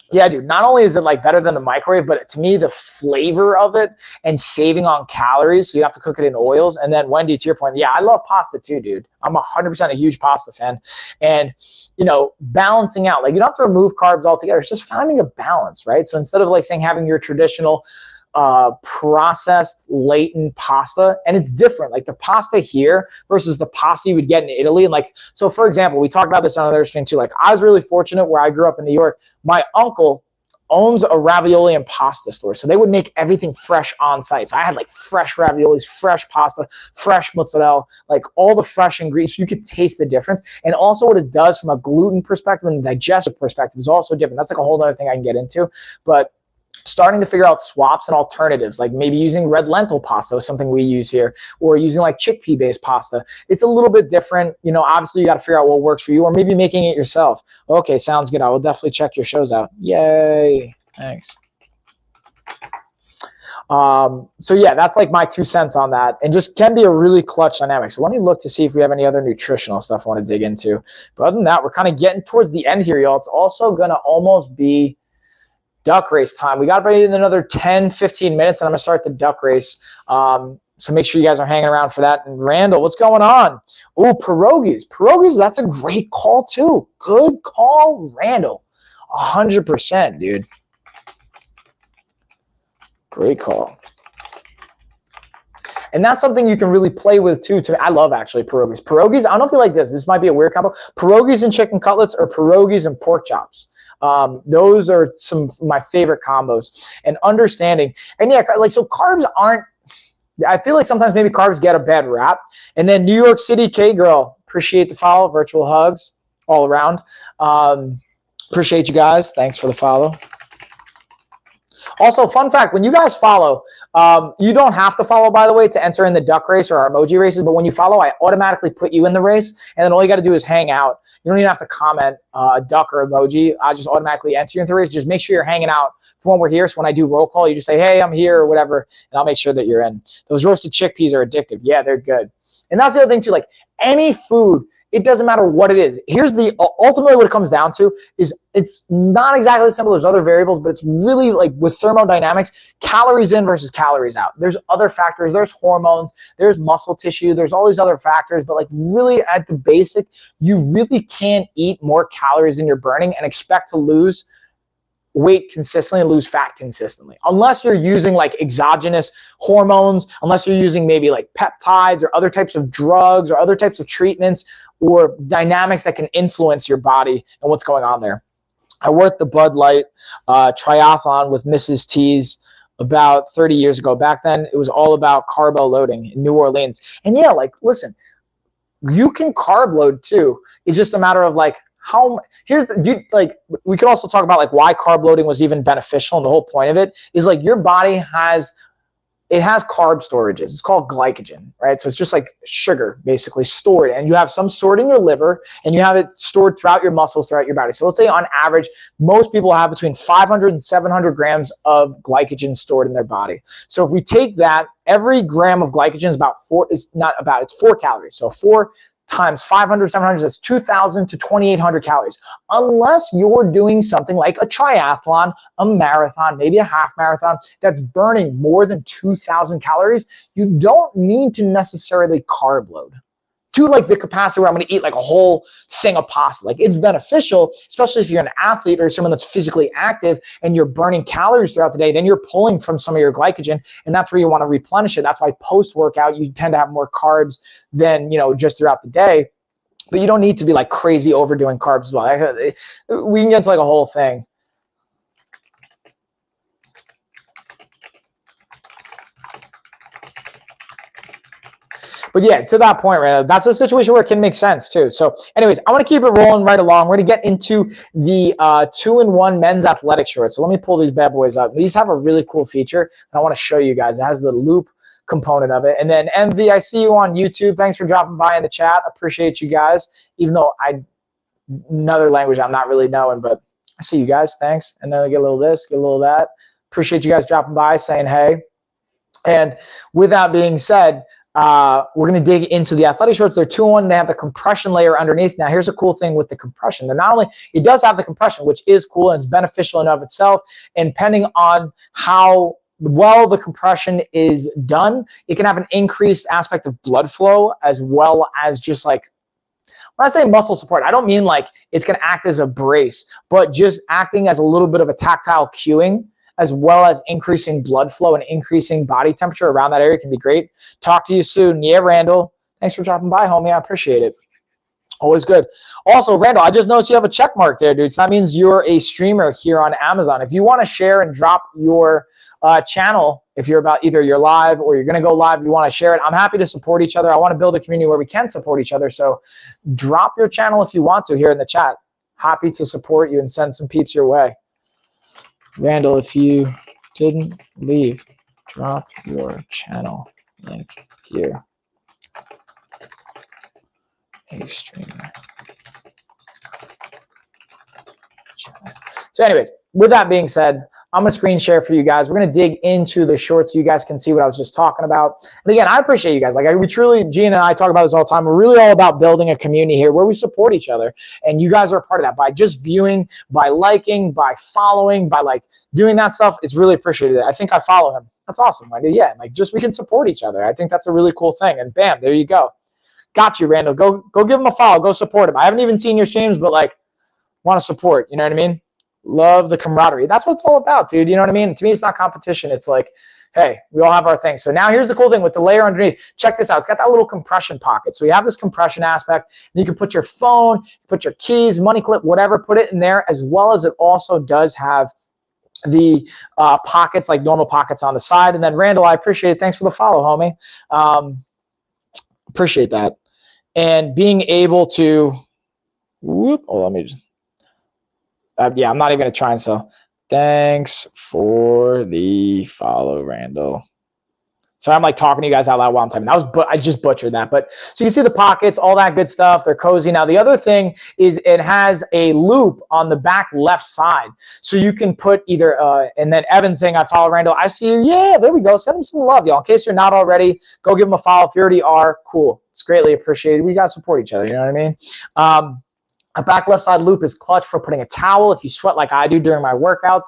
[SPEAKER 1] Yeah, dude, not only is it like better than the microwave, but to me, the flavor of it and saving on calories, so you have to cook it in oils. And then Wendy, to your point, yeah, I love pasta too, dude. I'm 100% a huge pasta fan. And, you know, balancing out, like you don't have to remove carbs altogether. It's just finding a balance, right? So instead of like saying having your traditional processed latent pasta, and it's different, like the pasta here versus the pasta you would get in Italy. And like, so for example, we talked about this on another stream too, like I was really fortunate where I grew up in New York. My uncle owns a ravioli and pasta store. So they would make everything fresh on site. So I had like fresh raviolis, fresh pasta, fresh mozzarella, like all the fresh ingredients. You could taste the difference. And also what it does from a gluten perspective and digestive perspective is also different. That's like a whole other thing I can get into. But starting to figure out swaps and alternatives, like maybe using red lentil pasta is something we use here, or using like chickpea based pasta. It's a little bit different. You know, obviously you got to figure out what works for you, or maybe making it yourself. Okay, sounds good. I will definitely check your shows out. Yay. Thanks. So yeah, that's like my 2 cents on that, and just can be a really clutch dynamic. So let me look to see if we have any other nutritional stuff I want to dig into. But other than that, we're kind of getting towards the end here, y'all. It's also going to almost be duck race time. We got about another 10, 15 minutes, and I'm going to start the duck race. So make sure you guys are hanging around for that. And Randall, what's going on? Ooh, pierogies. Pierogies, that's a great call too. Good call, Randall. 100%, dude. Great call. And that's something you can really play with too. I love actually pierogies. Pierogies, I don't know if you like this. This might be a weird combo. Pierogies and chicken cutlets, or pierogies and pork chops. Those are some of my favorite combos. And understanding, and yeah, like, so carbs aren't, I feel like sometimes maybe carbs get a bad rap. And then New York City K-Girl, appreciate the follow, virtual hugs all around. Appreciate you guys. Thanks for the follow. Also, fun fact, when you guys follow, you don't have to follow, by the way, to enter in the duck race or our emoji races, but when you follow, I automatically put you in the race, and then all you got to do is hang out. You don't even have to comment a duck or emoji. I just automatically enter you into the race. Just make sure you're hanging out for when we're here. So when I do roll call, you just say, hey, I'm here, or whatever, and I'll make sure that you're in. Those roasted chickpeas are addictive. Yeah, they're good. And that's the other thing, too. Like, any food, it doesn't matter what it is. Here's the ultimately what it comes down to is it's not exactly simple. There's other variables, but it's really like with thermodynamics, calories in versus calories out. There's other factors. There's hormones. There's muscle tissue. There's all these other factors. But like really at the basic, you really can't eat more calories than you're burning and expect to lose weight consistently and lose fat consistently, unless you're using like exogenous hormones, unless you're using maybe like peptides or other types of drugs or other types of treatments or dynamics that can influence your body and what's going on there. I worked the Bud Light triathlon with Mrs. T's about 30 years ago. Back then, it was all about carbo loading in New Orleans. And yeah, like, listen, you can carb load too. It's just a matter of like, we could also talk about like why carb loading was even beneficial, and the whole point of it is like your body has carb storages. It's called glycogen, right? So it's just like sugar basically stored, and you have some stored in your liver and you have it stored throughout your muscles, throughout your body. So let's say on average, most people have between 500 and 700 grams of glycogen stored in their body. So if we take that, every gram of glycogen is it's 4 calories. So 4 times 500, 700, that's 2,000 to 2,800 calories. Unless you're doing something like a triathlon, a marathon, maybe a half marathon, that's burning more than 2,000 calories, you don't need to necessarily carb load to like the capacity where I'm going to eat like a whole thing of pasta. Like, it's beneficial, especially if you're an athlete or someone that's physically active and you're burning calories throughout the day, then you're pulling from some of your glycogen, and that's where you want to replenish it. That's why post-workout, you tend to have more carbs than, just throughout the day. But you don't need to be like crazy overdoing carbs as well. We can get into like a whole thing. But yeah, to that point, right, that's a situation where it can make sense too. So anyways, I want to keep it rolling right along. We're going to get into the 2-in-1 men's athletic shorts. So let me pull these bad boys up. These have a really cool feature, and I want to show you guys. It has the loop component of it. And then MV, I see you on YouTube. Thanks for dropping by in the chat. Appreciate you guys, even though another language I'm not really knowing, but I see you guys. Thanks. And then I get a little this, get a little that. Appreciate you guys dropping by, saying hey. And with that being said, we're going to dig into the athletic shorts. They're 2-in-1. They have the compression layer underneath. Now, here's a cool thing with the compression. It does have the compression, which is cool and it's beneficial in and of itself. And depending on how well the compression is done, it can have an increased aspect of blood flow, as well as just like, when I say muscle support, I don't mean like it's going to act as a brace, but just acting as a little bit of a tactile cueing, as well as increasing blood flow and increasing body temperature around that area can be great. Talk to you soon. Yeah, Randall. Thanks for dropping by, homie. I appreciate it. Always good. Also, Randall, I just noticed you have a check mark there, dude. So that means you're a streamer here on Amazon. If you want to share and drop your channel, if you're about either you're live or you're going to go live, you want to share it, I'm happy to support each other. I want to build a community where we can support each other. So drop your channel if you want to here in the chat. Happy to support you and send some peeps your way. Randall, if you didn't leave, drop your channel link here. A streamer. So anyways, with that being said, I'm going to screen share for you guys. We're going to dig into the shorts so you guys can see what I was just talking about. And again, I appreciate you guys. Like, we truly, Gene and I talk about this all the time. We're really all about building a community here where we support each other. And you guys are a part of that by just viewing, by liking, by following, by like doing that stuff. It's really appreciated. I think I follow him. That's awesome. Right? Yeah, like just we can support each other. I think that's a really cool thing. And bam, there you go. Got you, Randall. Go give him a follow. Go support him. I haven't even seen your streams, but like, want to support. You know what I mean? Love the camaraderie. That's what it's all about, dude. You know what I mean? To me, it's not competition. It's like, hey, we all have our thing. So now here's the cool thing with the layer underneath. Check this out. It's got that little compression pocket. So you have this compression aspect. And you can put your phone, put your keys, money clip, whatever, put it in there, as well as it also does have the pockets, like normal pockets on the side. And then Randall, I appreciate it. Thanks for the follow, homie. Appreciate that. And being able to, let me just, yeah, I'm not even going to try and sell. Thanks for the follow, Randall. So I'm like talking to you guys out loud while I'm typing. I just butchered that. But so you can see the pockets, all that good stuff. They're cozy. Now, the other thing is it has a loop on the back left side. So you can put either, and then Evan saying, I follow Randall. I see you. Yeah, there we go. Send him some love, y'all. In case you're not already, go give him a follow. If you already are, cool. It's greatly appreciated. We got to support each other. You know what I mean? A back left side loop is clutch for putting a towel if you sweat like I do during my workouts.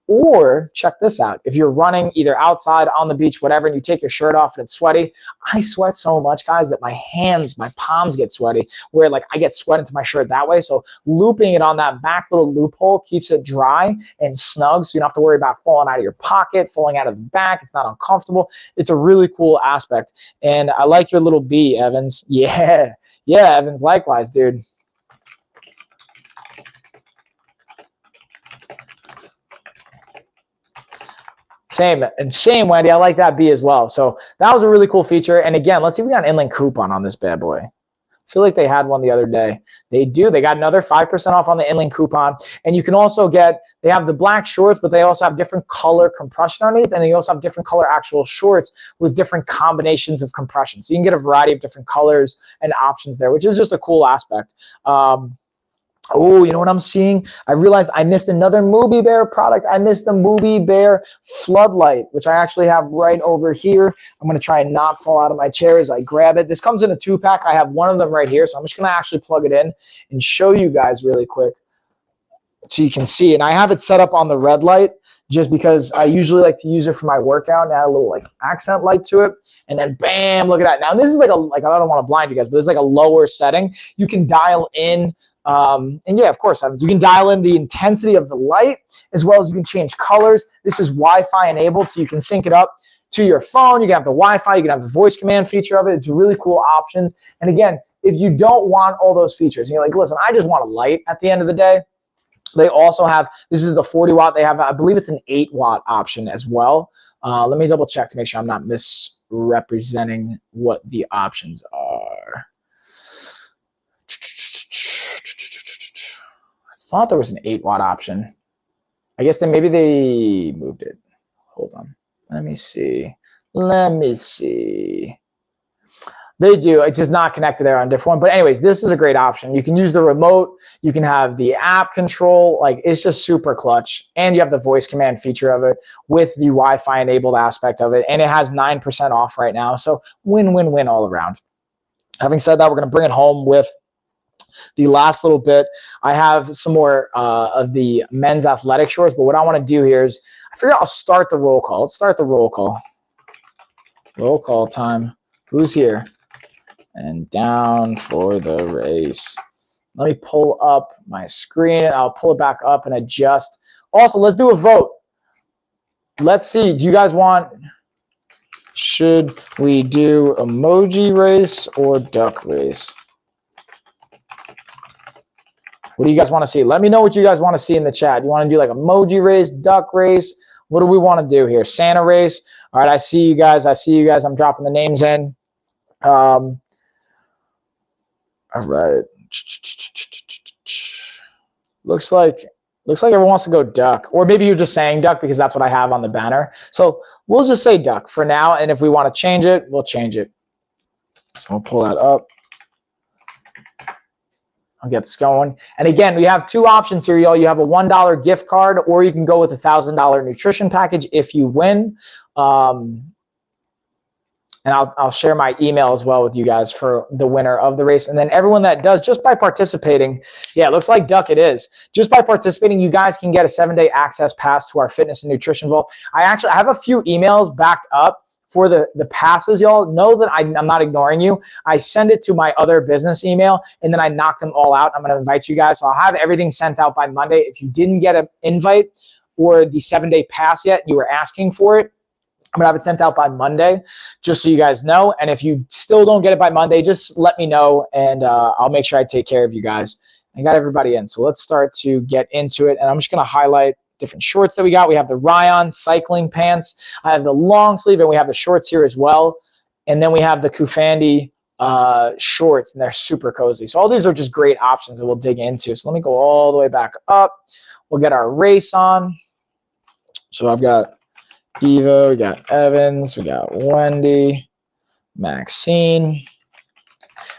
[SPEAKER 1] Or check this out. If you're running either outside, on the beach, whatever, and you take your shirt off and it's sweaty. I sweat so much, guys, that my hands, my palms get sweaty, where like I get sweat into my shirt that way. So looping it on that back little loophole keeps it dry and snug, so you don't have to worry about falling out of your pocket, falling out of the back. It's not uncomfortable. It's a really cool aspect. And I like your little bee, Evans. Yeah, Evans, likewise, dude. Same, Wendy. I like that B as well. So that was a really cool feature. And again, let's see if we got an inland coupon on this bad boy. I feel like they had one the other day. They do. They got another 5% off on the inland coupon. And you can also get, they have the black shorts, but they also have different color compression underneath. And they also have different color actual shorts with different combinations of compression. So you can get a variety of different colors and options there, which is just a cool aspect. Oh, you know what I'm seeing? I realized I missed another Movie Bear product. I missed the Movie Bear floodlight, which I actually have right over here. I'm going to try and not fall out of my chair as I grab it. This comes in a 2-pack. I have one of them right here, so I'm just going to actually plug it in and show you guys really quick so you can see. And I have it set up on the red light just because I usually like to use it for my workout and add a little like accent light to it. And then bam, look at that. Now this is like I don't want to blind you guys, but it's like a lower setting. You can dial in. And yeah, of course, you can dial in the intensity of the light as well as you can change colors. This is Wi-Fi enabled, so you can sync it up to your phone. You can have the Wi-Fi, you can have the voice command feature of it. It's really cool options. And again, if you don't want all those features, and you're like, listen, I just want a light at the end of the day, they also have, this is the 40 watt. They have, I believe it's an 8 watt option as well. Let me double check to make sure I'm not misrepresenting what the options are. I thought there was an 8 watt option. I guess maybe they moved it. Hold on. Let me see. They do. It's just not connected there on a different one. But anyways, this is a great option. You can use the remote. You can have the app control. Like, it's just super clutch. And you have the voice command feature of it with the Wi-Fi enabled aspect of it. And it has 9% off right now. So win-win-win all around. Having said that, we're going to bring it home with the last little bit. I have some more of the men's athletic shorts, but what I want to do here is I figure I'll start the roll call. Let's start the roll call. Roll call time. Who's here? And down for the race. Let me pull up my screen. I'll pull it back up and adjust. Also, let's do a vote. Let's see. Do you guys want, should we do emoji race or duck race? What do you guys want to see? Let me know what you guys want to see in the chat. You want to do like emoji race, duck race? What do we want to do here? Santa race? All right, I see you guys. I see you guys. I'm dropping the names in. All right. Looks like everyone wants to go duck, or maybe you're just saying duck because that's what I have on the banner. So we'll just say duck for now, and if we want to change it, we'll change it. So we'll pull that up. I'll get this going. And again, we have two options here, y'all. You have a $1 gift card, or you can go with a $1,000 nutrition package if you win. And I'll share my email as well with you guys for the winner of the race. And then everyone that does, just by participating, yeah, it looks like duck it is. Just by participating, you guys can get a 7-day access pass to our fitness and nutrition vault. I have a few emails backed up for the passes, y'all. Know that I'm not ignoring you. I send it to my other business email, and then I knock them all out. I'm going to invite you guys. So I'll have everything sent out by Monday. If you didn't get an invite or the 7-day pass yet, you were asking for it, I'm going to have it sent out by Monday, just so you guys know. And if you still don't get it by Monday, just let me know, and I'll make sure I take care of you guys. I got everybody in. So let's start to get into it. And I'm just going to highlight different shorts that we got. We have the Ryan cycling pants. I have the long sleeve, and we have the shorts here as well. And then we have the Kufandi shorts, and they're super cozy. So all these are just great options that we'll dig into. So let me go all the way back up. We'll get our race on. So I've got Eva, we got Evans, we got Wendy, Maxine.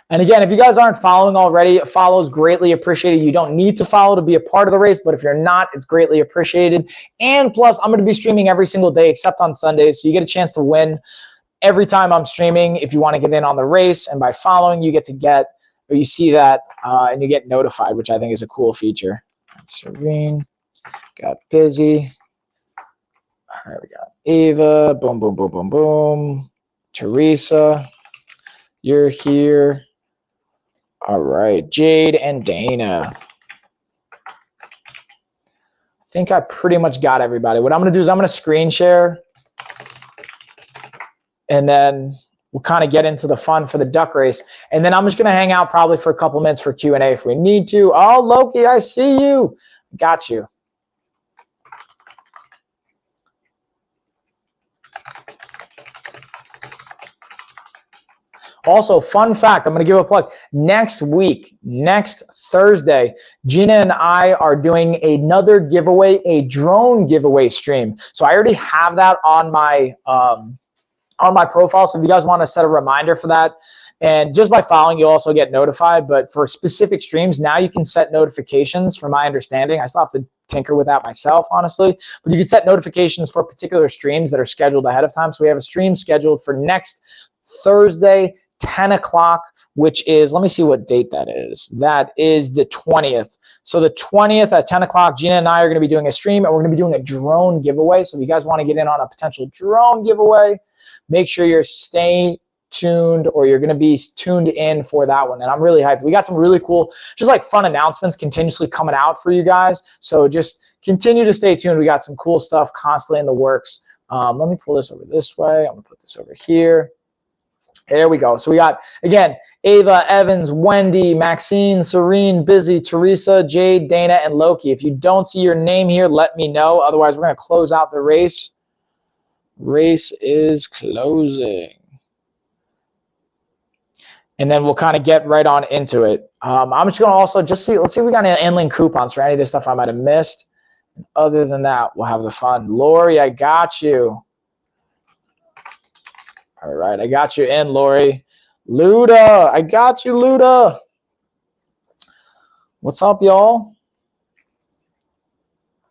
[SPEAKER 1] And again, if you guys aren't following already, follow is greatly appreciated. You don't need to follow to be a part of the race, but if you're not, it's greatly appreciated. And plus, I'm going to be streaming every single day except on Sundays, so you get a chance to win every time I'm streaming if you want to get in on the race. And by following, you get to get, or you see that, and you get notified, which I think is a cool feature. Serene, got Busy. All right, we got Ava, boom, boom, boom, boom, boom. Teresa, you're here. All right, Jade and Dana. I think I pretty much got everybody. What I'm going to do is I'm going to screen share, and then we'll kind of get into the fun for the duck race. And then I'm just going to hang out probably for a couple minutes for Q&A if we need to. Oh, Loki, I see you. Got you. Also, fun fact, I'm going to give a plug. Next week, next Thursday, Gina and I are doing another giveaway, a drone giveaway stream. So I already have that on my profile. So if you guys want to set a reminder for that, and just by following, you also get notified. But for specific streams, now you can set notifications, from my understanding. I still have to tinker with that myself, honestly. But you can set notifications for particular streams that are scheduled ahead of time. So we have a stream scheduled for next Thursday, 10 o'clock, which is, let me see what date that is. That is the 20th. So the 20th at 10 o'clock, Gina and I are going to be doing a stream, and we're going to be doing a drone giveaway. So if you guys want to get in on a potential drone giveaway, make sure you're staying tuned, or you're going to be tuned in for that one. And I'm really hyped. We got some really cool, just like fun announcements continuously coming out for you guys. So just continue to stay tuned. We got some cool stuff constantly in the works. Let me pull this over this way. I'm going to put this over here. There we go. So we got, again, Ava, Evans, Wendy, Maxine, Serene, Busy, Teresa, Jade, Dana, and Loki. If you don't see your name here, let me know. Otherwise, we're going to close out the race. Race is closing. And then we'll kind of get right on into it. I'm just going to also just see, let's see if we got any inlink coupons for any of this stuff I might have missed. And other than that, we'll have the fun. Lori, I got you. All right, I got you in, Lori. Luda, I got you, Luda. What's up, y'all?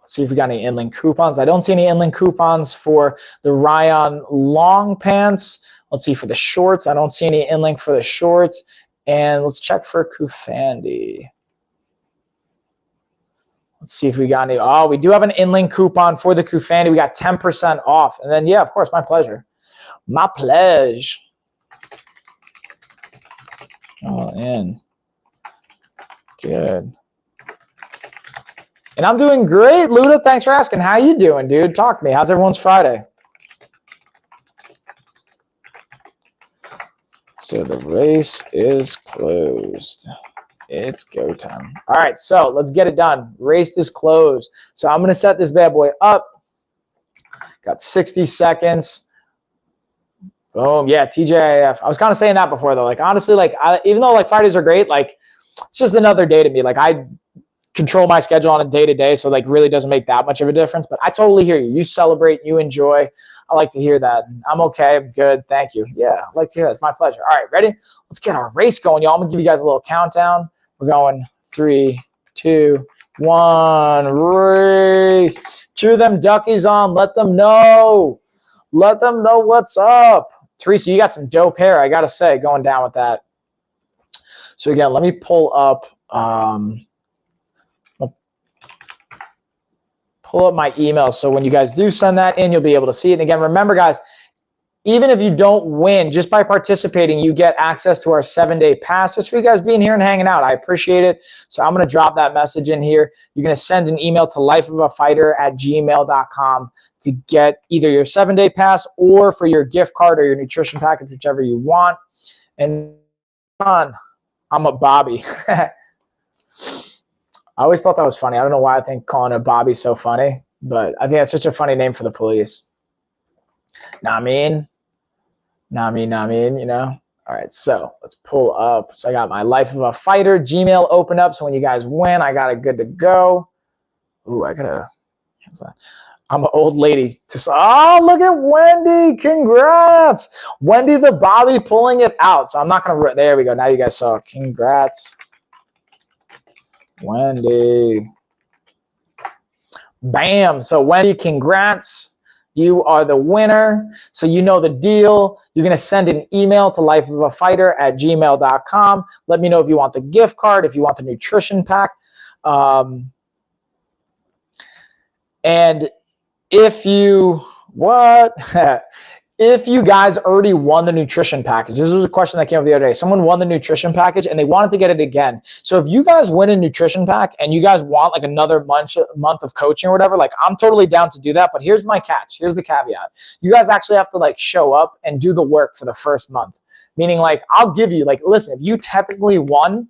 [SPEAKER 1] Let's see if we got any inlink coupons. I don't see any inlink coupons for the Ryan long pants. Let's see for the shorts. I don't see any inlink for the shorts. And let's check for Kufandi. Let's see if we got any. Oh, we do have an inlink coupon for the Kufandi. We got 10% off. And then, yeah, of course, my pleasure. My pleasure. Oh, in. Good. And I'm doing great, Luda. Thanks for asking. How you doing, dude? Talk to me. How's everyone's Friday? So the race is closed. It's go time. All right, so let's get it done. Race is closed. So I'm going to set this bad boy up. Got 60 seconds. Boom. Yeah, TJIF. I was kind of saying that before, though. Like, honestly, like, even though, like, Fridays are great, like, it's just another day to me. Like, I control my schedule on a day-to-day, so, like, really doesn't make that much of a difference. But I totally hear you. You celebrate. You enjoy. I like to hear that. I'm okay. I'm good. Thank you. Yeah, I like to hear that. It's my pleasure. All right, ready? Let's get our race going, y'all. I'm going to give you guys a little countdown. We're going 3, 2, 1. Race. Cheer them duckies on. Let them know. Let them know what's up. Teresa, you got some dope hair, I got to say, going down with that. So, again, let me pull up my email. So when you guys do send that in, you'll be able to see it. And again, remember, guys, even if you don't win, just by participating, you get access to our 7-day pass just for you guys being here and hanging out. I appreciate it. So I'm going to drop that message in here. You're going to send an email to lifeofafighter@gmail.com to get either your 7-day pass or for your gift card or your nutrition package, whichever you want. And I'm a Bobby. I always thought that was funny. I don't know why I think calling a Bobby so funny, but I think that's such a funny name for the police. Nah, I mean, you know? All right, so let's pull up. So I got my Life of a Fighter Gmail open up. So when you guys win, I got it good to go. Ooh, I'm an old lady. Oh, look at Wendy. Congrats. Wendy the Bobby pulling it out. So I'm not going to, there we go. Now you guys saw. Congrats, Wendy. Bam. So Wendy, congrats. You are the winner. So you know the deal. You're going to send an email to lifeofafighter@gmail.com. Let me know if you want the gift card, if you want the nutrition pack. And if you, if you guys already won the nutrition package, this was a question that came up the other day. Someone won the nutrition package and they wanted to get it again. So if you guys win a nutrition pack and you guys want like another month of coaching or whatever, like I'm totally down to do that. But here's my catch. Here's the caveat. You guys actually have to like show up and do the work for the first month. Meaning like I'll give you like, listen, if you typically won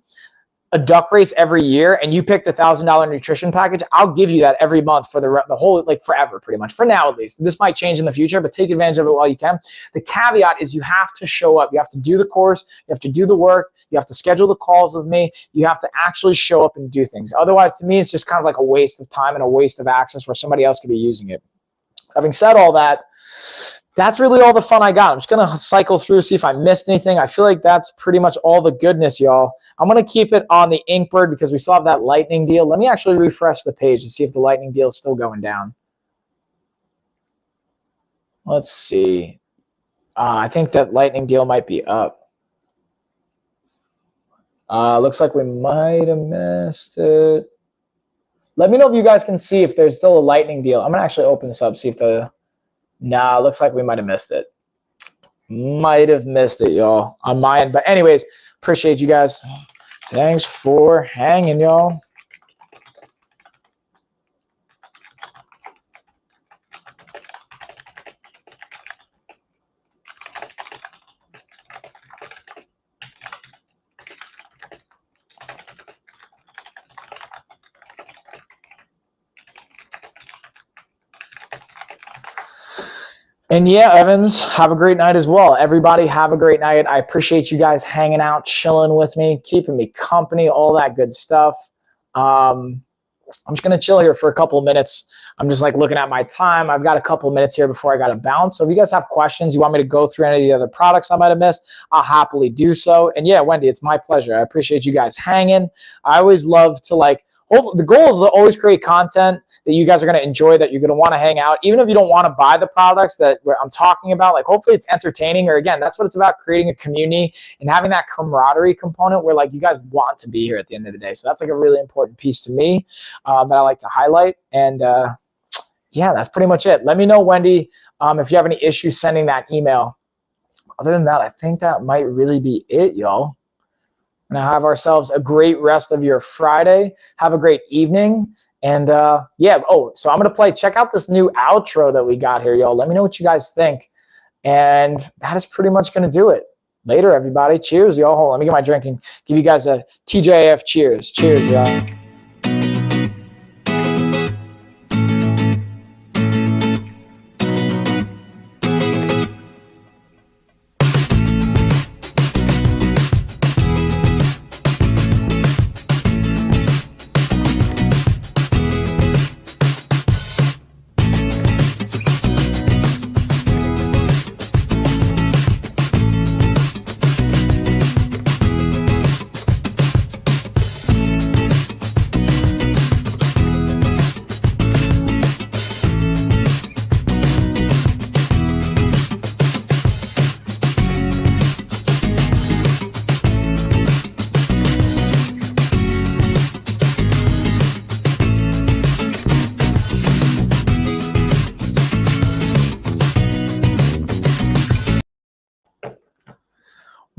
[SPEAKER 1] a duck race every year and you picked $1,000 nutrition package, I'll give you that every month for the whole, like forever, pretty much, for now at least. This might change in the future, but take advantage of it while you can. The caveat is you have to show up. You have to do the course. You have to do the work. You have to schedule the calls with me. You have to actually show up and do things. Otherwise, to me, it's just kind of like a waste of time and a waste of access where somebody else could be using it. Having said all that, that's really all the fun I got. I'm just going to cycle through, see if I missed anything. I feel like that's pretty much all the goodness, y'all. I'm going to keep it on the Inkbird because we still have that lightning deal. Let me actually refresh the page to see if the lightning deal is still going down. Let's see. I think that lightning deal might be up. Looks like we might have missed it. Let me know if you guys can see if there's still a lightning deal. I'm going to actually open this up, see if the... Nah, looks like we might have missed it. Might have missed it, y'all, on my end. But anyways, appreciate you guys. Thanks for hanging, y'all. And yeah, Evans, have a great night as well. Everybody have a great night. I appreciate you guys hanging out, chilling with me, keeping me company, all that good stuff. I'm just going to chill here for a couple of minutes. I'm just like looking at my time. I've got a couple of minutes here before I got to bounce. So if you guys have questions, you want me to go through any of the other products I might have missed, I'll happily do so. And yeah, Wendy, it's my pleasure. I appreciate you guys hanging. I always love to like, the goal is to always create content that you guys are going to enjoy, that you're going to want to hang out. Even if you don't want to buy the products that I'm talking about, like hopefully it's entertaining, or again, that's what it's about, creating a community and having that camaraderie component where like you guys want to be here at the end of the day. So that's like a really important piece to me that I like to highlight. And yeah, that's pretty much it. Let me know, Wendy, if you have any issues sending that email. Other than that, I think that might really be it, y'all. Now have ourselves a great rest of your Friday. Have a great evening. And yeah, oh, so I'm going to play. Check out this new outro that we got here, y'all. Let me know what you guys think. And that is pretty much going to do it. Later, everybody. Cheers, y'all. Hold on, let me get my drink and give you guys a TJF cheers. Cheers, y'all.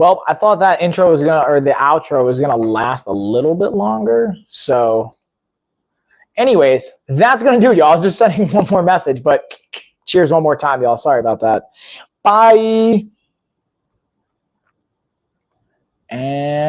[SPEAKER 1] Well, I thought that intro was gonna, or the outro was gonna last a little bit longer. So anyways, that's gonna do it, y'all. I was just sending one more message, but cheers one more time, y'all. Sorry about that. Bye. And